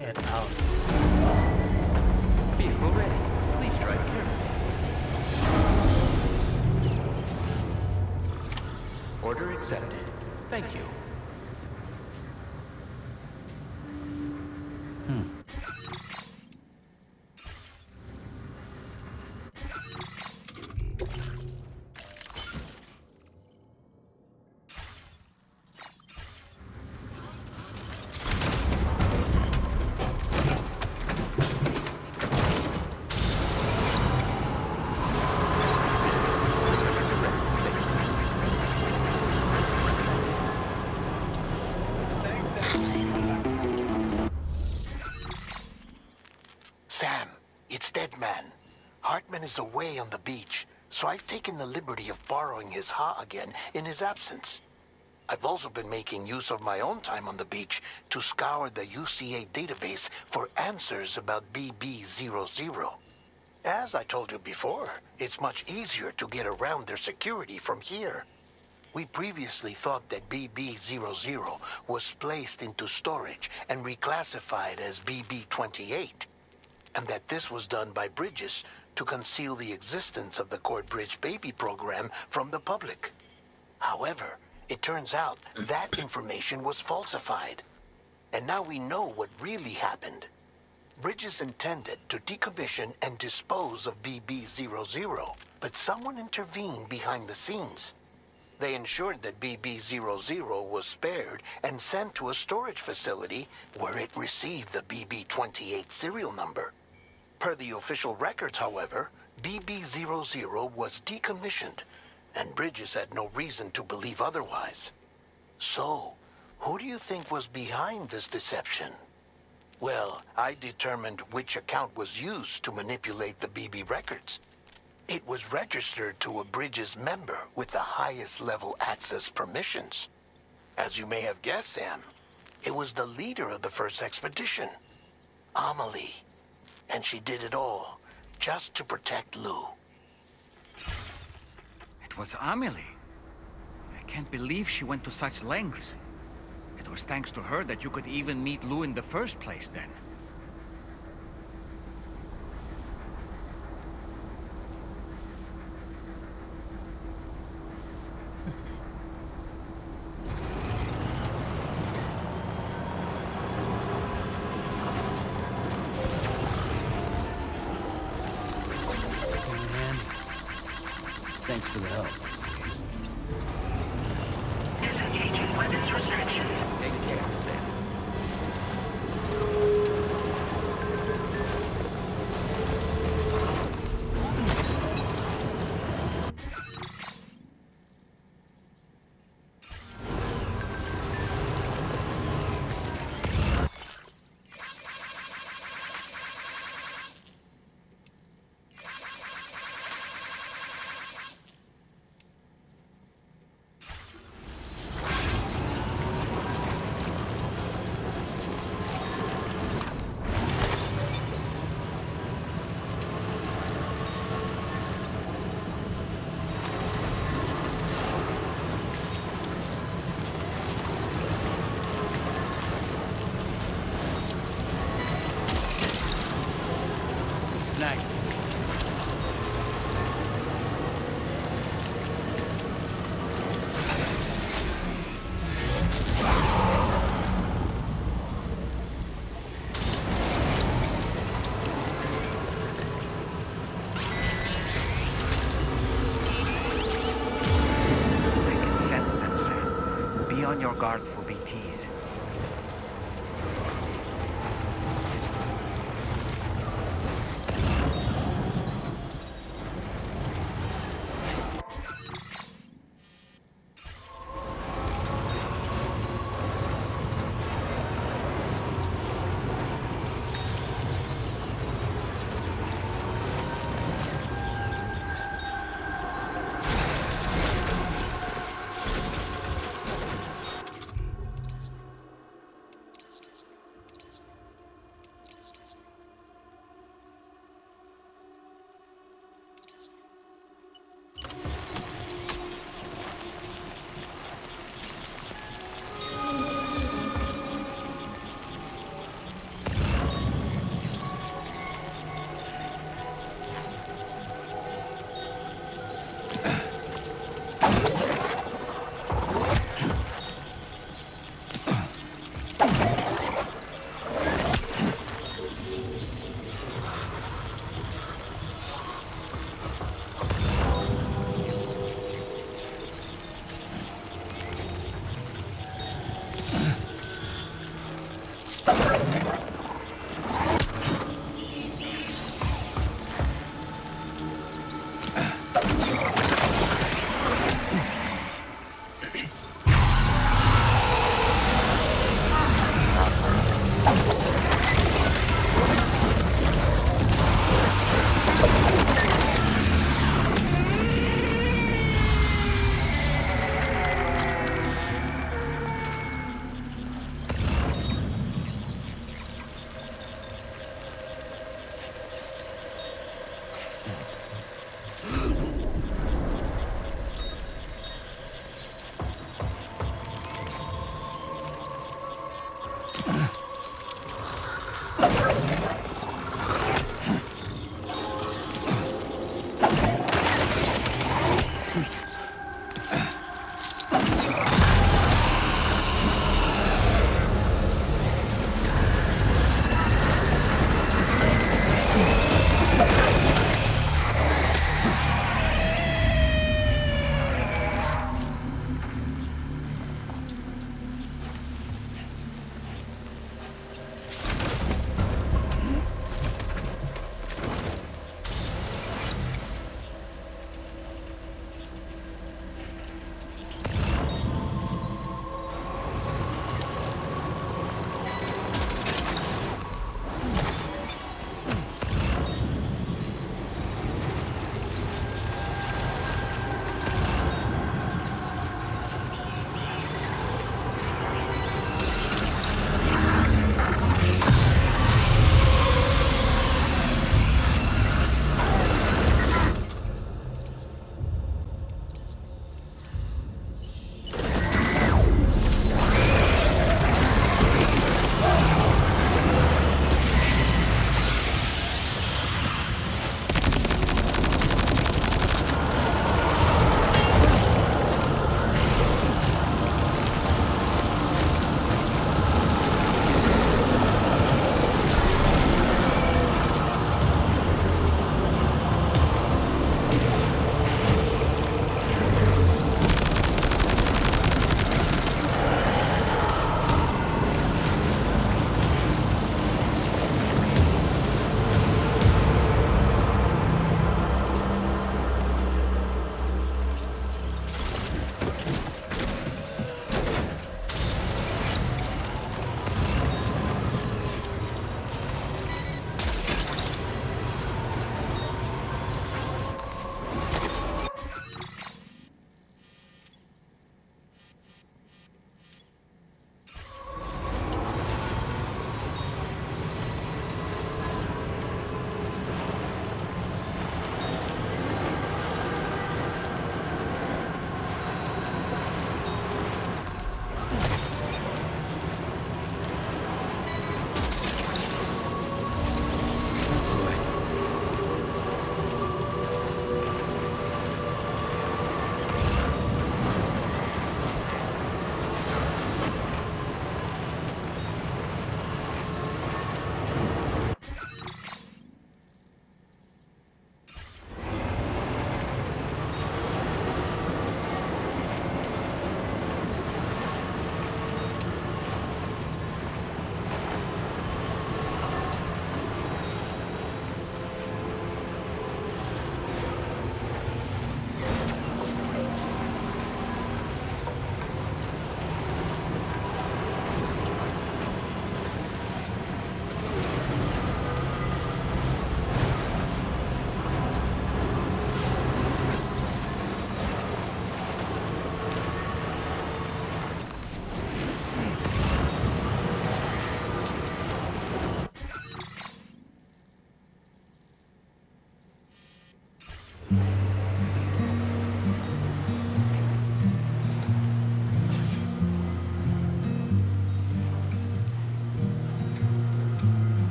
Get out. Vehicle ready. Please drive carefully. Order accepted. Thank you. Sam, it's Deadman. Hartman is away on the beach, so I've taken the liberty of borrowing his Ha again in his absence. I've also been making use of my own time on the beach to scour the UCA database for answers about BB00. As I told you before, it's much easier to get around their security from here. We previously thought that BB00 was placed into storage and reclassified as BB28, and that this was done by Bridges to conceal the existence of the Cord Bridge Baby program from the public. However, it turns out that information was falsified. And now we know what really happened. Bridges intended to decommission and dispose of BB00, but someone intervened behind the scenes. They ensured that BB00 was spared and sent to a storage facility where it received the BB28 serial number. Per the official records, however, BB00 was decommissioned, and Bridges had no reason to believe otherwise. So, who do you think was behind this deception? Well, I determined which account was used to manipulate the BB records. It was registered to a Bridges member with the highest level access permissions. As you may have guessed, Sam, it was the leader of the first expedition, Amelie. And she did it all just to protect Lou. It was Amelie. I can't believe she went to such lengths. It was thanks to her that you could even meet Lou in the first place then. Thanks for the help. Disengaging weapons restrictions. Take care, Sam. on your guard for BTs.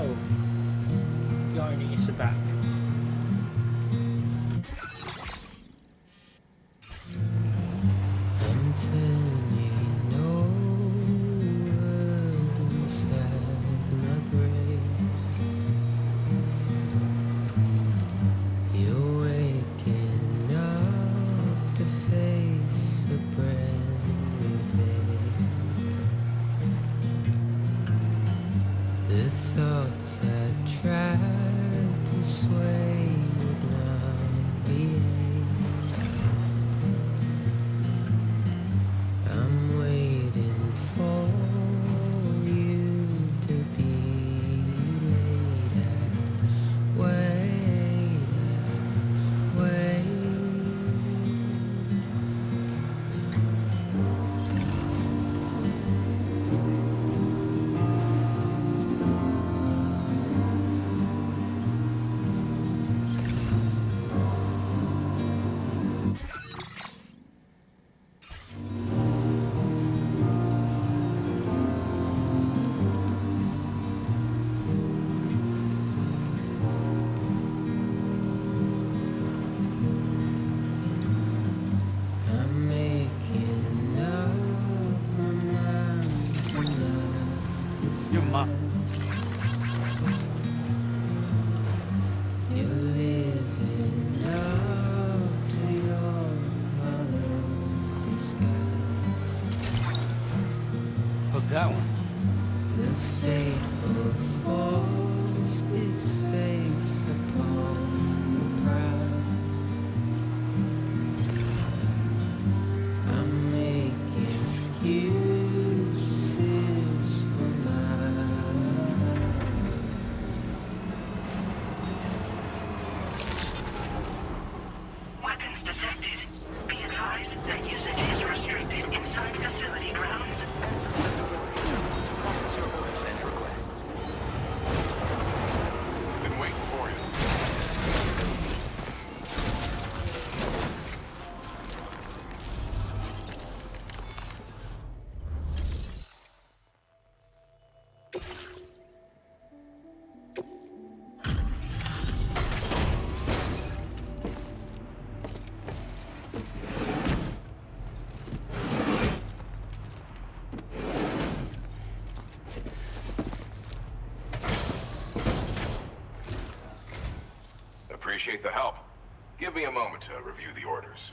So, Yarny is back. I'm turning over inside my grave. You're waking up to face a brand new day. The thoughts I tried to sway would not behave. I'm waiting for you to be laid out. Wait, wait. I'm making up my mind to love this life. You're living up to your hollow disguise. Oh, that one. The faithful forced its face upon the prize. I'm making excuses for my Weapons detected. Be advised that usage is restricted inside facility grounds. Process your orders and requests. Been waiting for you. Appreciate the help. Give me a moment to review the orders.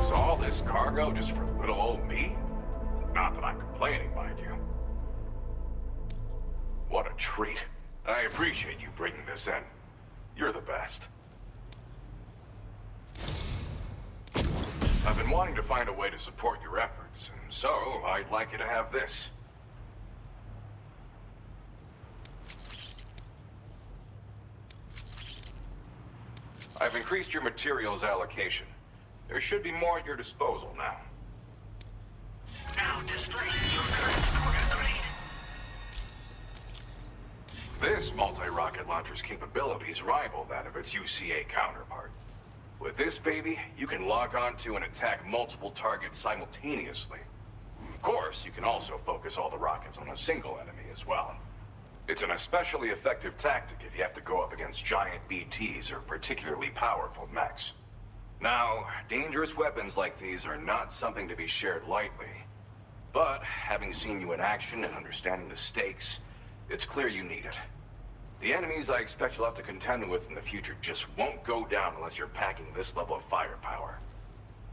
So all this cargo just for little old me? Not that I'm complaining, mind you. What a treat. I appreciate you bringing this in. You're the best. I've been wanting to find a way to support your efforts, and so I'd like you to have this. I've increased your materials allocation. There should be more at your disposal now. Now displaying your current order grade. This multi-rocket launcher's capabilities rival that of its UCA counterpart. With this baby, you can log on to and attack multiple targets simultaneously. Of course, you can also focus all the rockets on a single enemy as well. It's an especially effective tactic if you have to go up against giant BTs or particularly powerful mechs. Now, dangerous weapons like these are not something to be shared lightly. But, having seen you in action and understanding the stakes, it's clear you need it. The enemies I expect you'll have to contend with in the future just won't go down unless you're packing this level of firepower.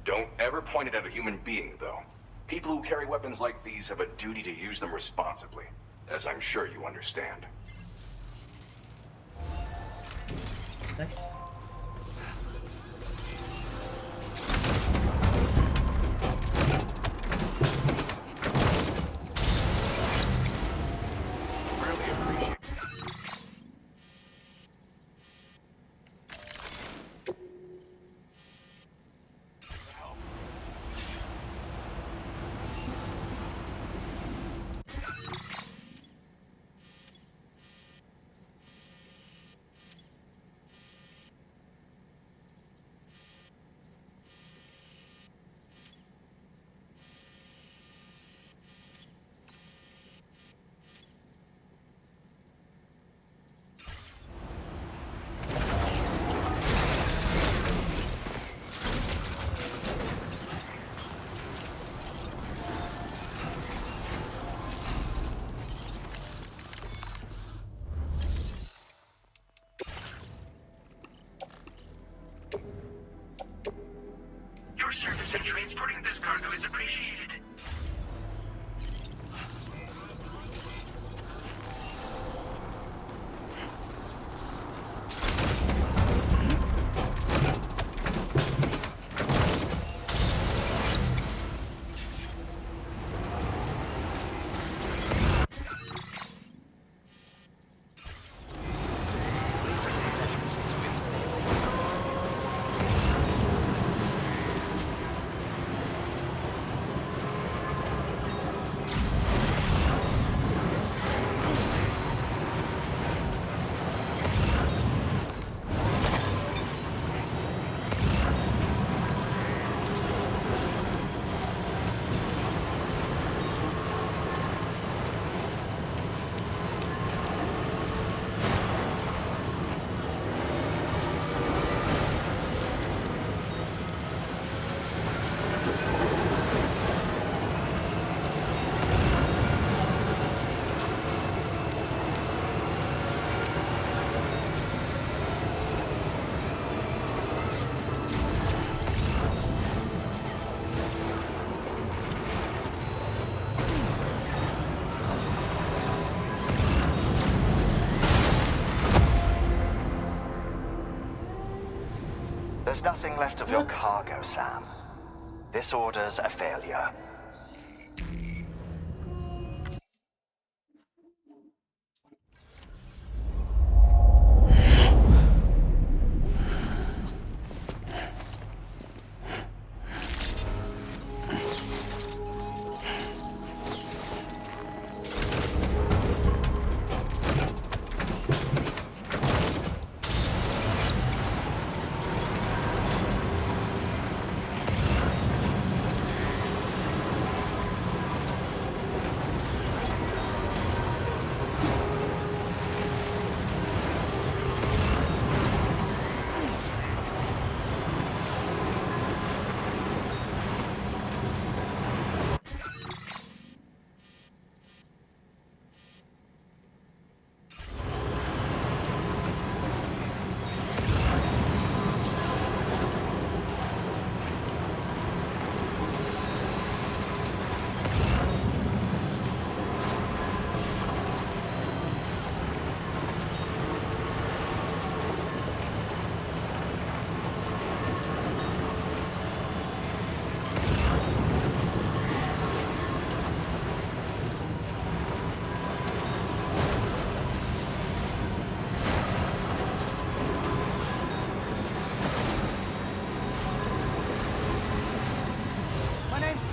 Don't ever point it at a human being, though. People who carry weapons like these have a duty to use them responsibly, as I'm sure you understand. Nice. Really appreciate it. Your service in transporting this cargo is appreciated. There's nothing left of your cargo, Sam. This order's a failure.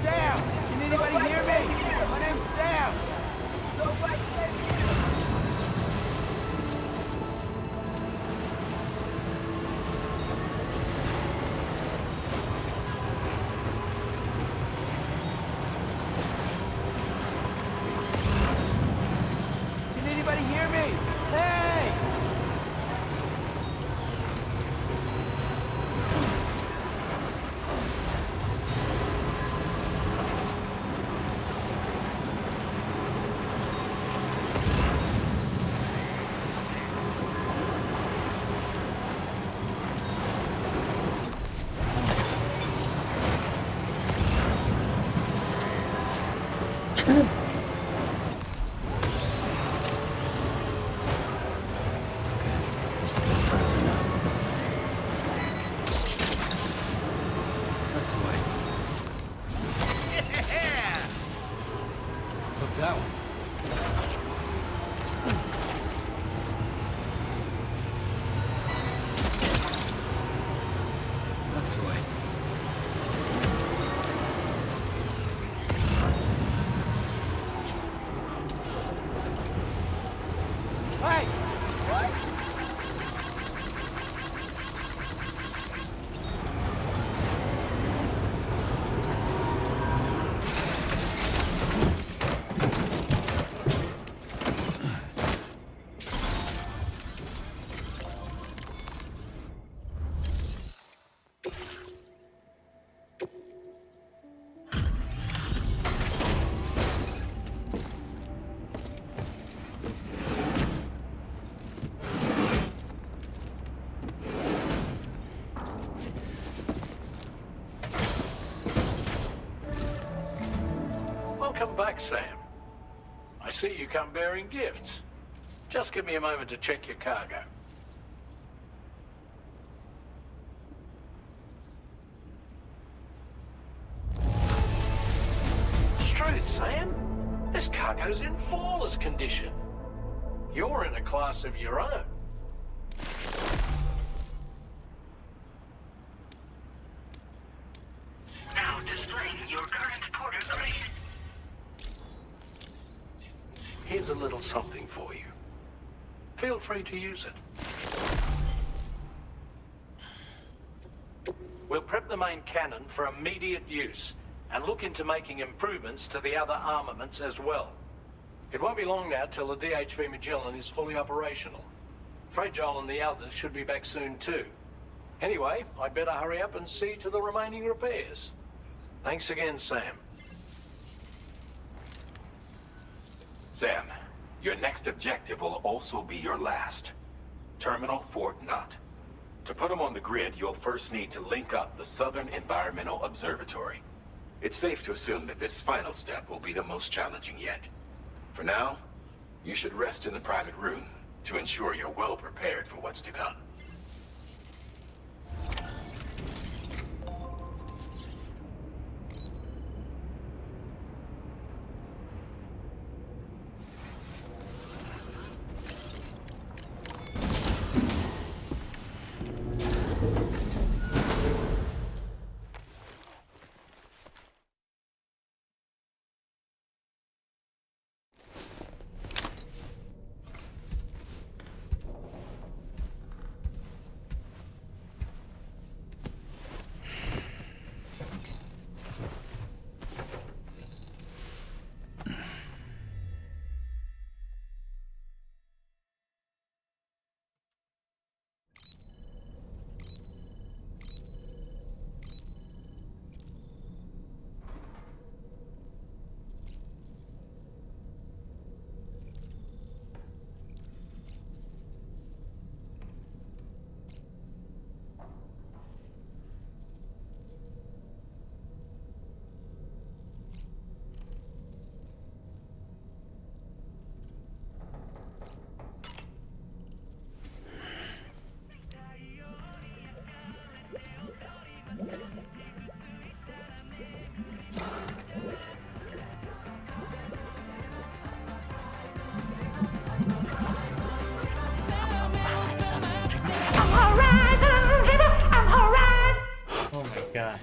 Sam! Can anybody hear me? My name's Sam! Nobody can hear me! Can anybody hear me? Hey! That's the way. Yeah! Look that one. That's the way. Welcome back, Sam. I see you come bearing gifts. Just give me a moment to check your cargo. Truth, Sam. This cargo's in flawless condition. You're in a class of your own. Now displaying your current porter grade. Here's a little something for you. Feel free to use it. We'll prep the main cannon for immediate use and look into making improvements to the other armaments as well. It won't be long now till the DHV Magellan is fully operational. Fragile and the others should be back soon too. Anyway, I'd better hurry up and see to the remaining repairs. Thanks again, Sam. Sam, your next objective will also be your last. Terminal Fort Knott. To put them on the grid, you'll first need to link up the Southern Environmental Observatory. It's safe to assume that this final step will be the most challenging yet. For now, you should rest in the private room to ensure you're well prepared for what's to come. Oh my gosh.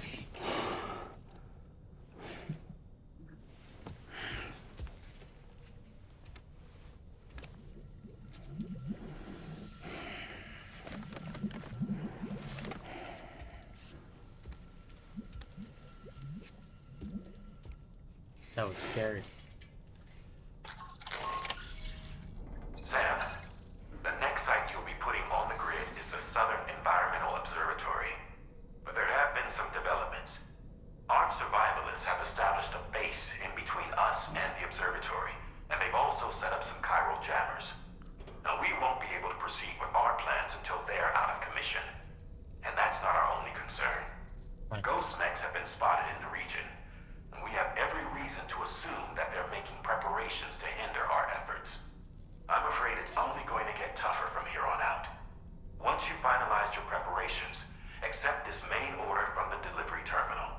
That was scary. Sam, the next site you'll be putting on the grid is the Southern Environmental Observatory. But there have been some developments. Ark survivalists have established a base in between us and the observatory, and they've also set up some chiral jammers. Now, we won't be able to proceed with our plans until they're out of commission. And that's not our only concern. Ghost mechs have been spotted in the region, and we have every reason to assume that they're making preparations to hinder our efforts. I'm afraid it's only going to get tougher from here on out. Once you've finalized your preparations, accept this main order from the delivery terminal.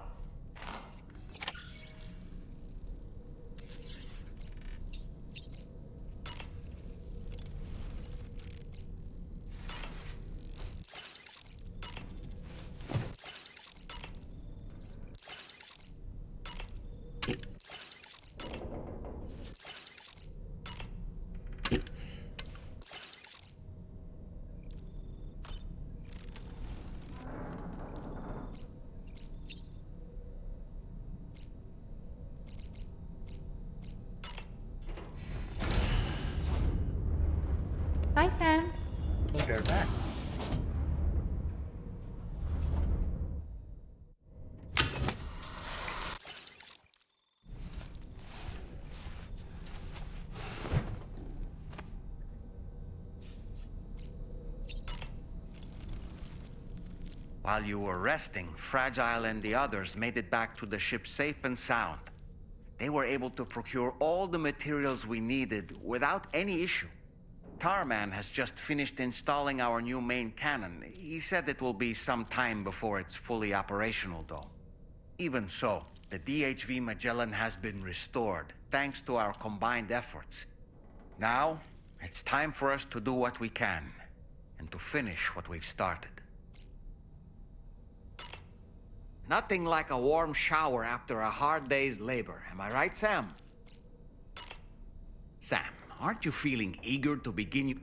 Bye, Sam. Oh, they're back. While you were resting, Fragile and the others made it back to the ship safe and sound. They were able to procure all the materials we needed without any issue. Tarman has just finished installing our new main cannon. He said it will be some time before it's fully operational, though. Even so, the DHV Magellan has been restored, thanks to our combined efforts. Now, it's time for us to do what we can, and to finish what we've started. Nothing like a warm shower after a hard day's labor, am I right, Sam? Sam, aren't you feeling eager to begin?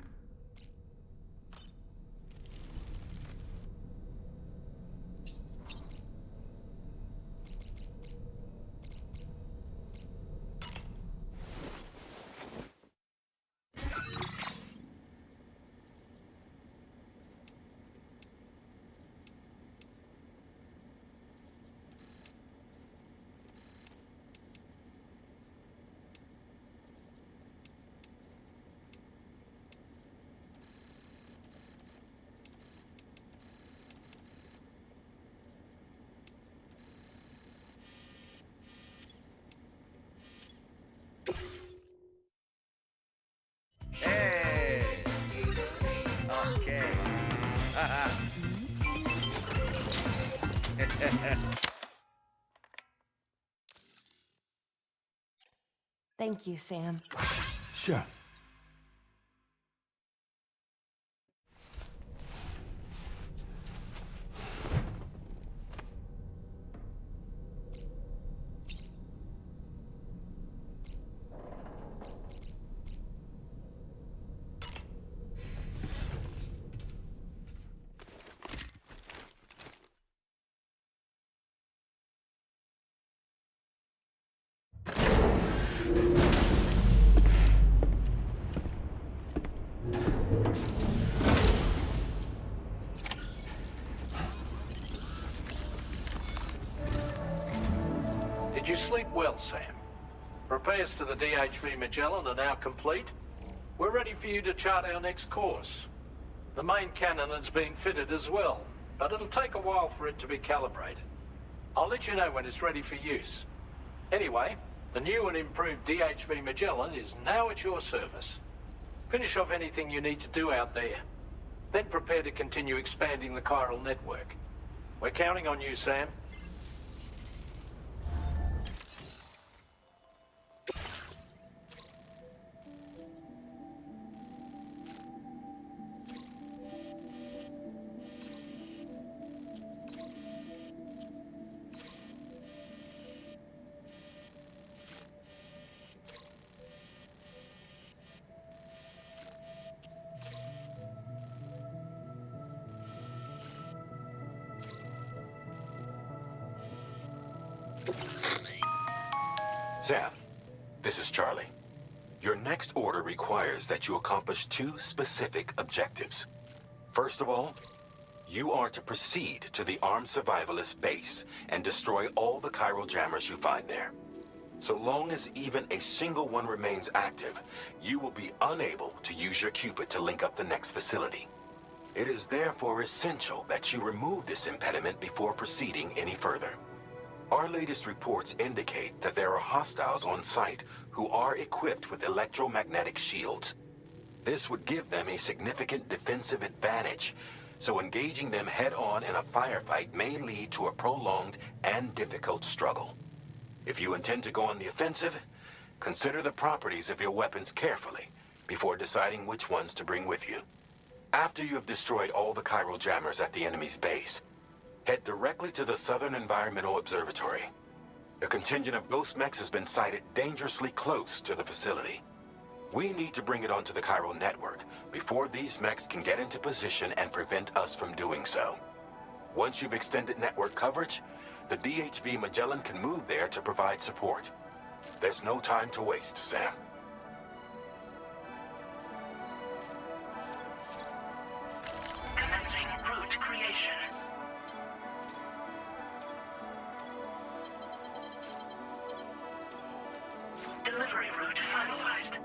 Hey! Okay. Thank you, Sam. Sure. Did you sleep well, Sam? Repairs to the DHV Magellan are now complete. We're ready for you to chart our next course. The main cannon is being fitted as well, but it'll take a while for it to be calibrated. I'll let you know when it's ready for use. Anyway, the new and improved DHV Magellan is now at your service. Finish off anything you need to do out there. Then prepare to continue expanding the chiral network. We're counting on you, Sam. Sam, this is Charlie. Your next order requires that you accomplish two specific objectives. First of all, you are to proceed to the armed survivalist base and destroy all the chiral jammers you find there. So long as even a single one remains active, you will be unable to use your Cupid to link up the next facility. It is therefore essential that you remove this impediment before proceeding any further. Our latest reports indicate that there are hostiles on site who are equipped with electromagnetic shields. This would give them a significant defensive advantage, so engaging them head-on in a firefight may lead to a prolonged and difficult struggle. If you intend to go on the offensive, consider the properties of your weapons carefully before deciding which ones to bring with you. After you have destroyed all the chiral jammers at the enemy's base, head directly to the Southern Environmental Observatory. A contingent of ghost mechs has been sighted dangerously close to the facility. We need to bring it onto the chiral network before these mechs can get into position and prevent us from doing so. Once you've extended network coverage, the DHV Magellan can move there to provide support. There's no time to waste, Sam. Commencing route creation. Delivery route finalized.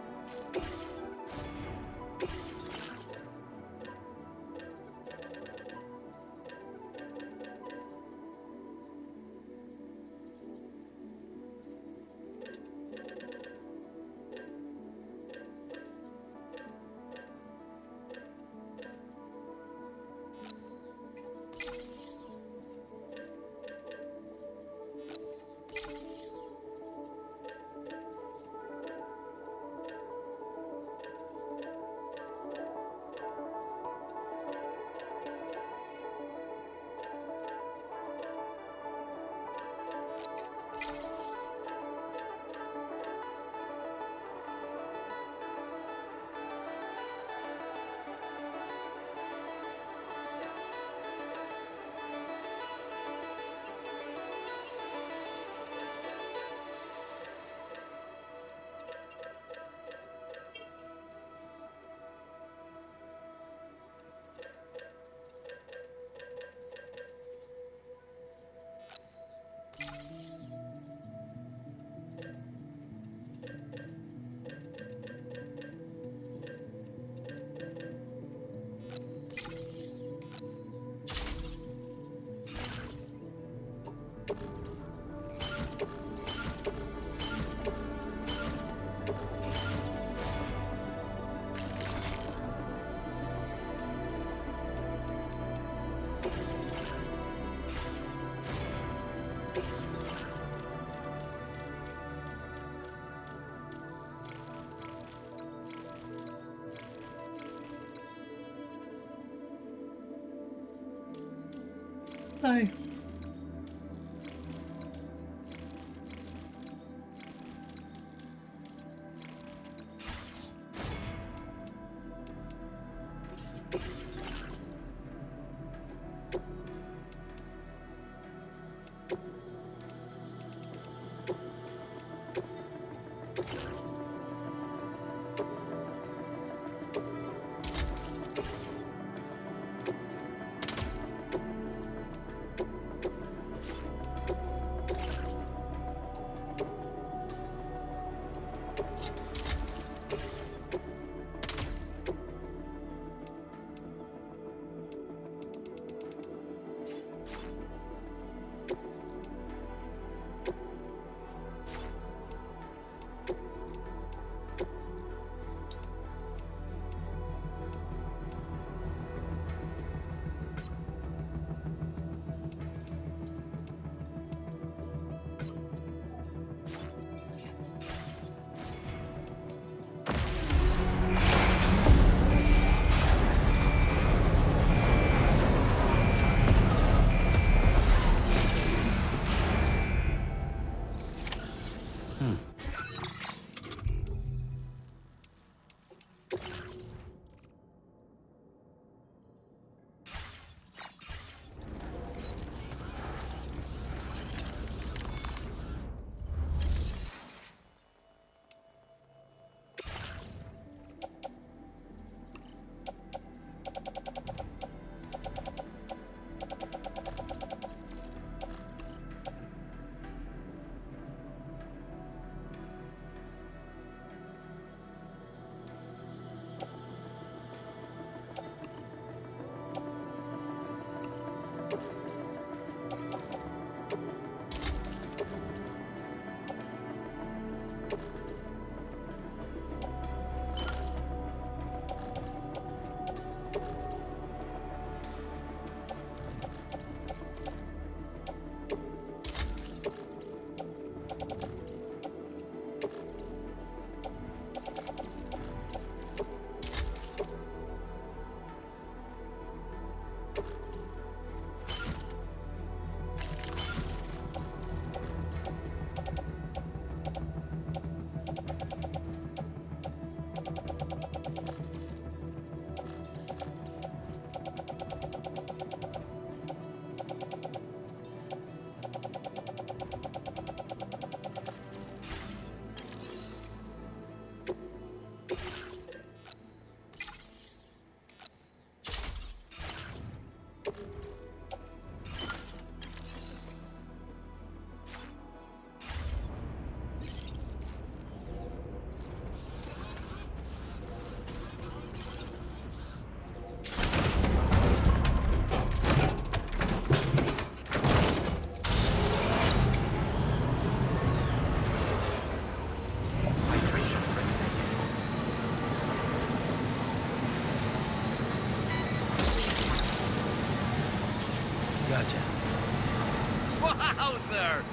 Hi. Gotcha. Wowzer!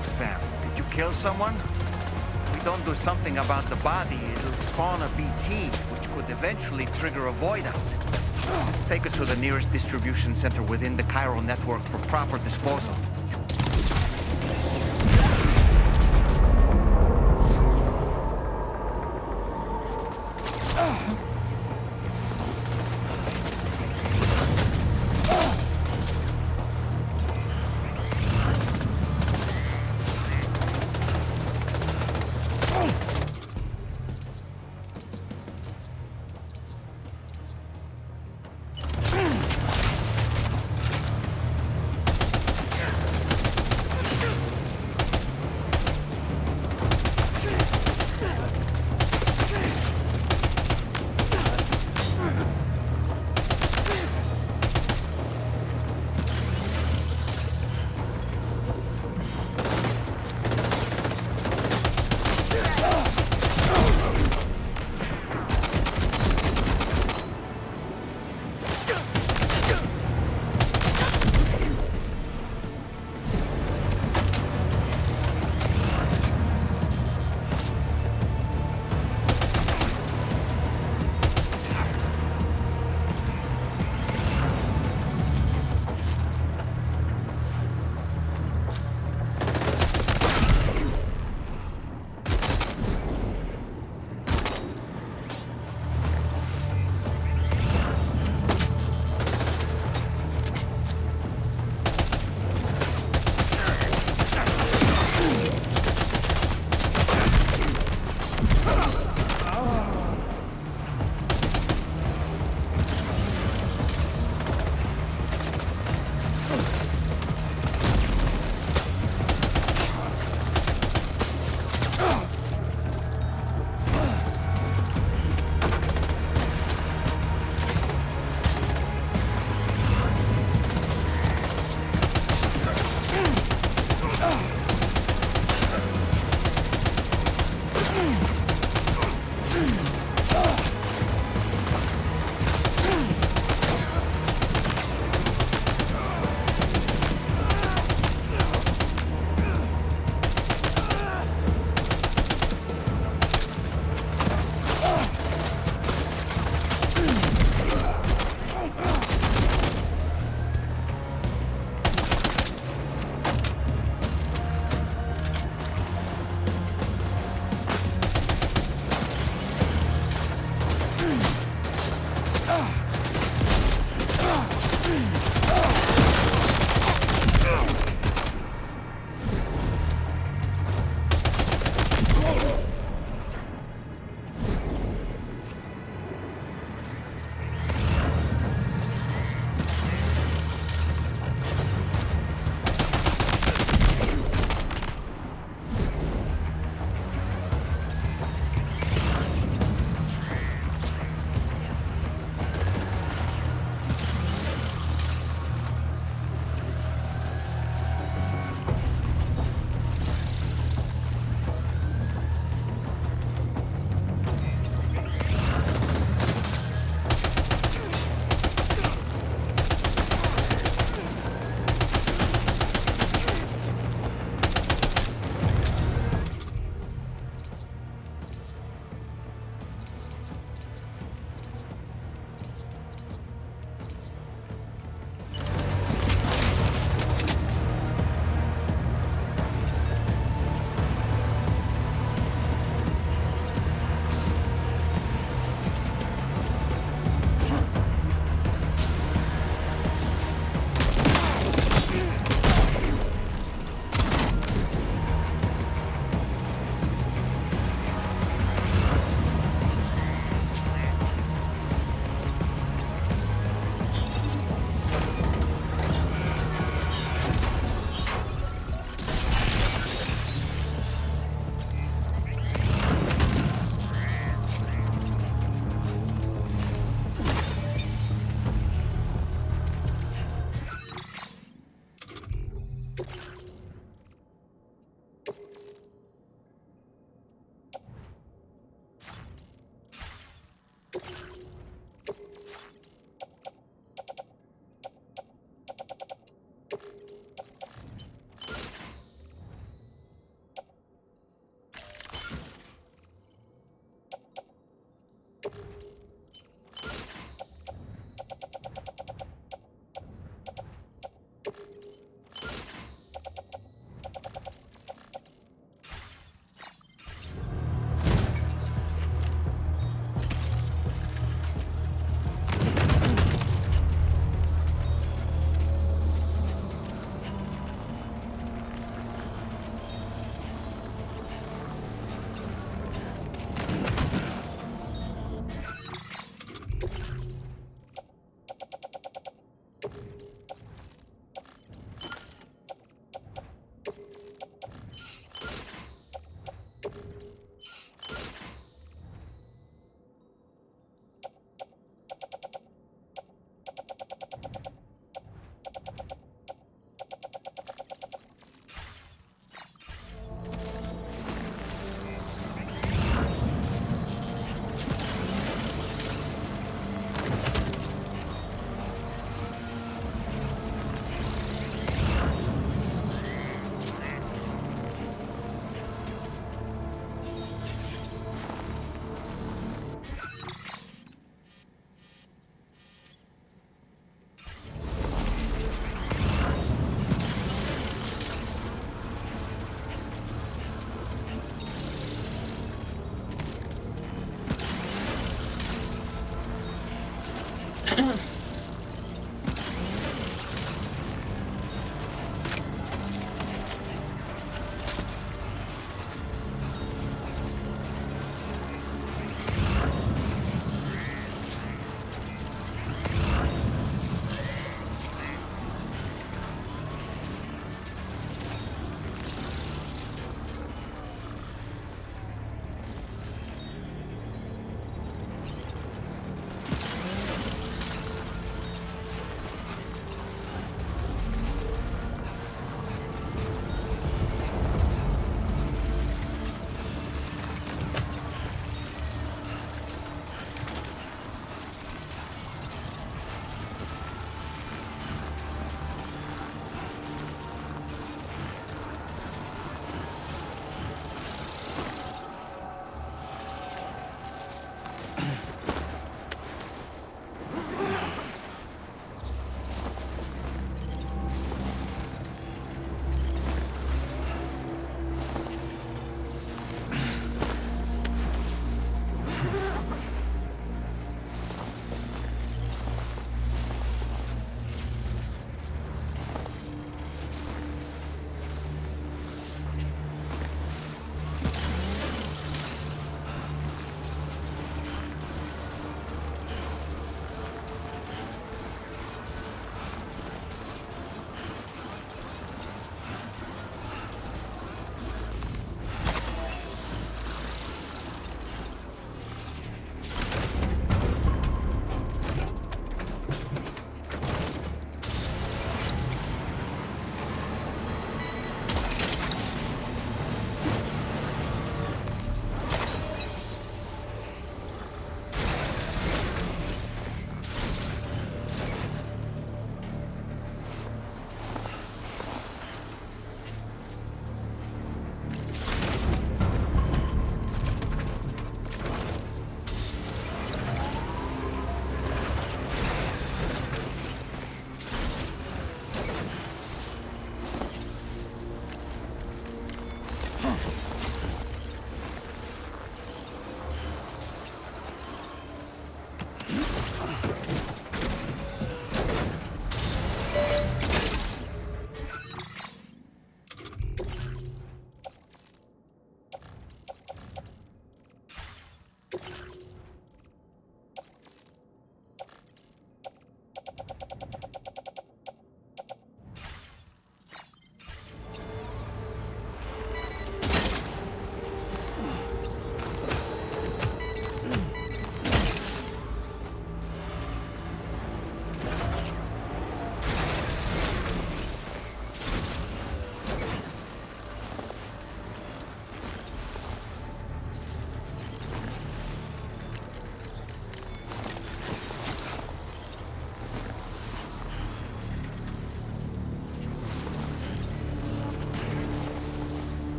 know, Sam. Did you kill someone? If we don't do something about the body, it'll spawn a BT, which could eventually trigger a void out. Let's take it to the nearest distribution center within the chiral network for proper disposal.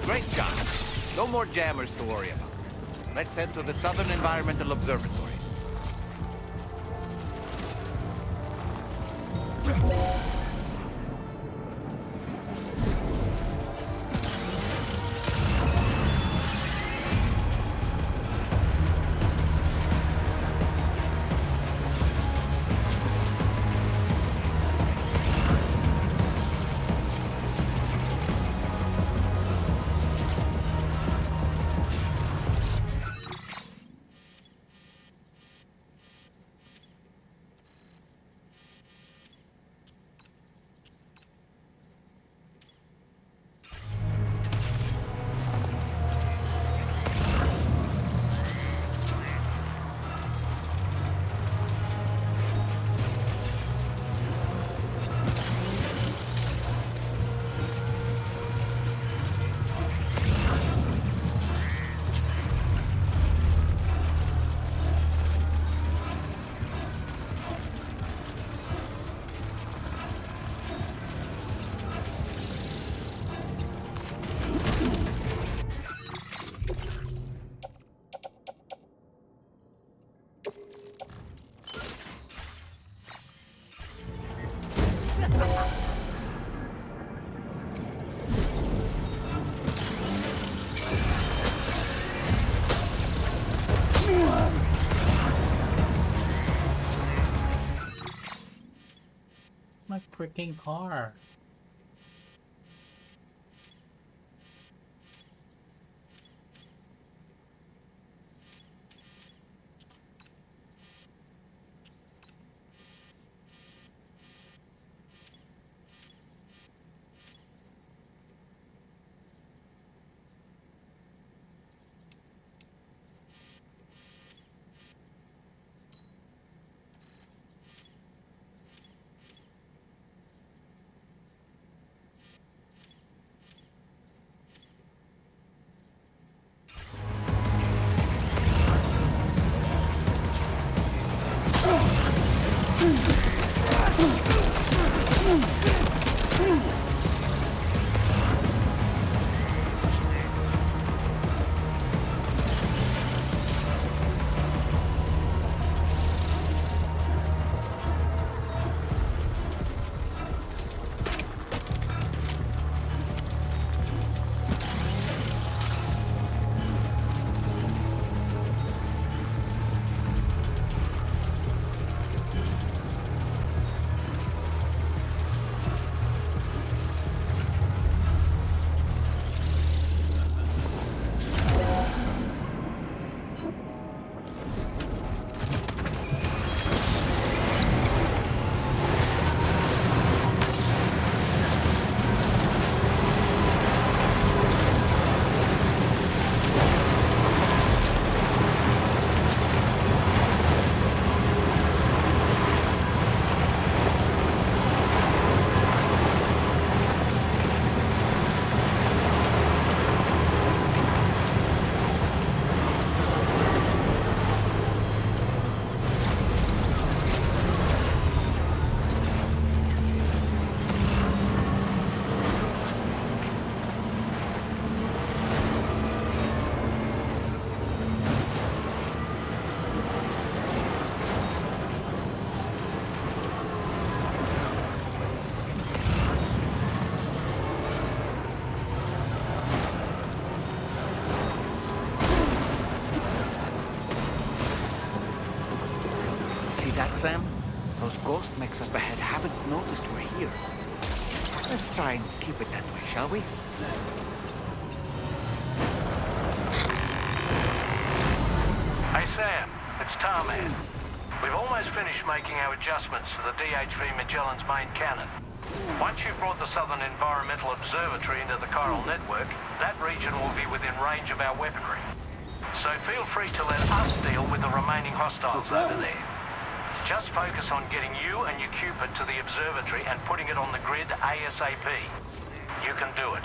Great job. No more jammers to worry about. Let's head to the Southern Environmental Observatory. My freaking car. That, Sam? Those ghost mechs up ahead haven't noticed we're here. Let's try and keep it that way, shall we? Hey, Sam. It's Tarman. We've almost finished making our adjustments to the DHV Magellan's main cannon. Once you've brought the Southern Environmental Observatory into the chiral network, that region will be within range of our weaponry. So feel free to let us deal with the remaining hostiles over there. Just focus on getting you and your Cupid to the observatory and putting it on the grid ASAP. You can do it.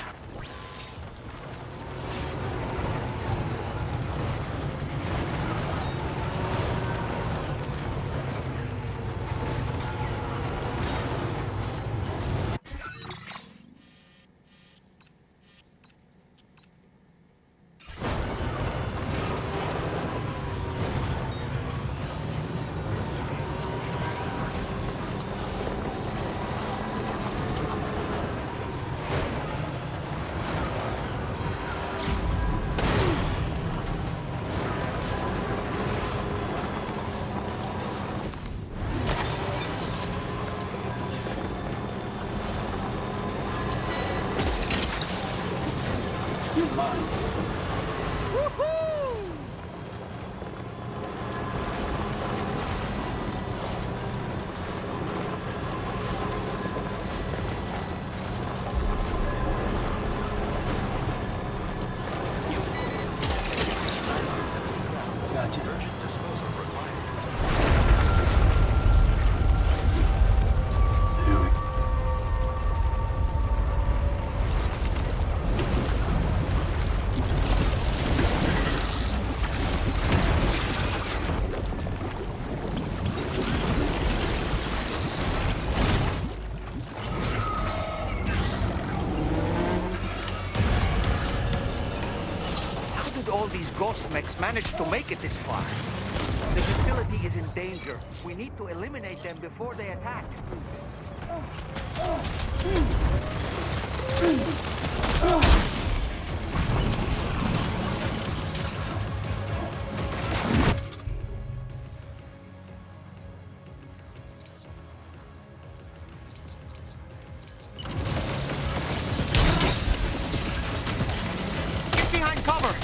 Gotcha. How did all these ghost mechs manage to make it this far? The facility is in danger. We need to eliminate them before they attack. Get behind cover!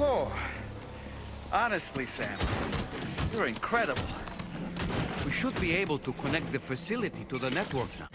Oh, honestly, Sam, you're incredible. We should be able to connect the facility to the network now.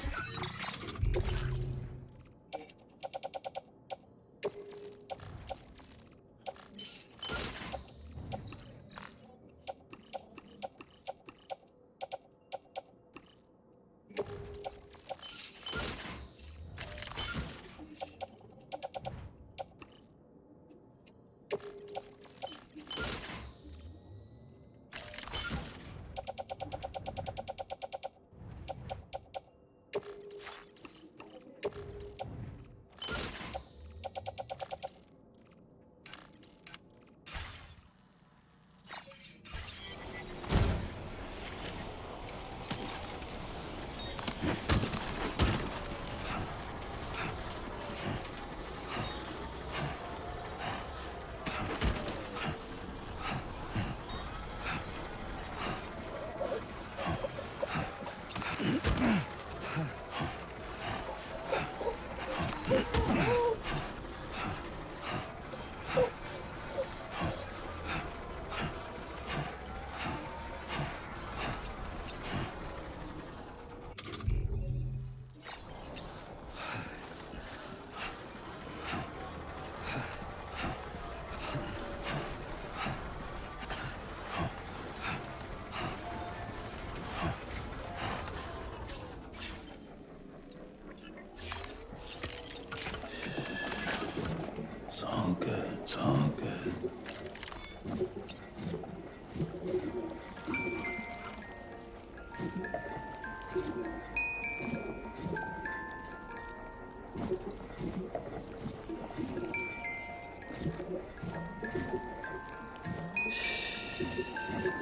All good.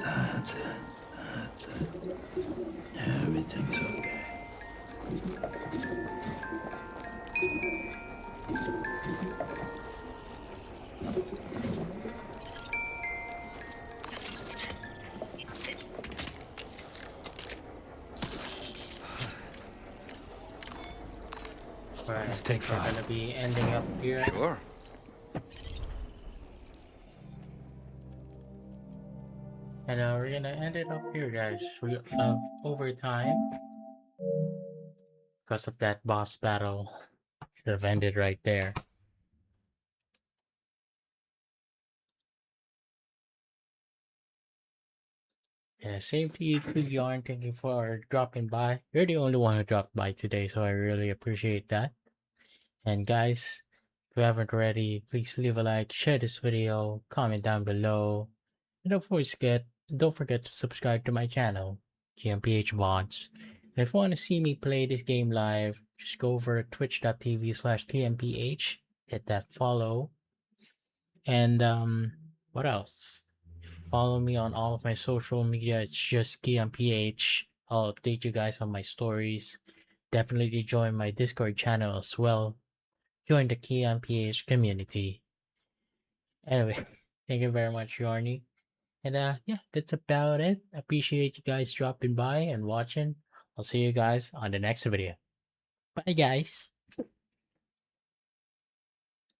That's it. That's it. Everything's okay. Right. Let's take We're 5. gonna be ending up here. Sure. And we're gonna end it up here, guys. We overtime because of that boss battle. Should have ended right there. Yeah, same to you too, Yarn. Thank you for dropping by. You're the only one who dropped by today, so I really appreciate that. And guys, if you haven't already, please leave a like, share this video, comment down below, and don't forget to subscribe to my channel, Keon PH Bonds. And if you want to see me play this game live, just go over to twitch.tv/KMPH, hit that follow, and what else? Follow me on all of my social media. It's just Keon PH. I'll update you guys on my stories. Definitely join my Discord channel as well. Join the Keon PH community. Anyway, thank you very much, Yorny. And yeah, that's about it. Appreciate you guys dropping by and watching. I'll see you guys on the next video. Bye, guys.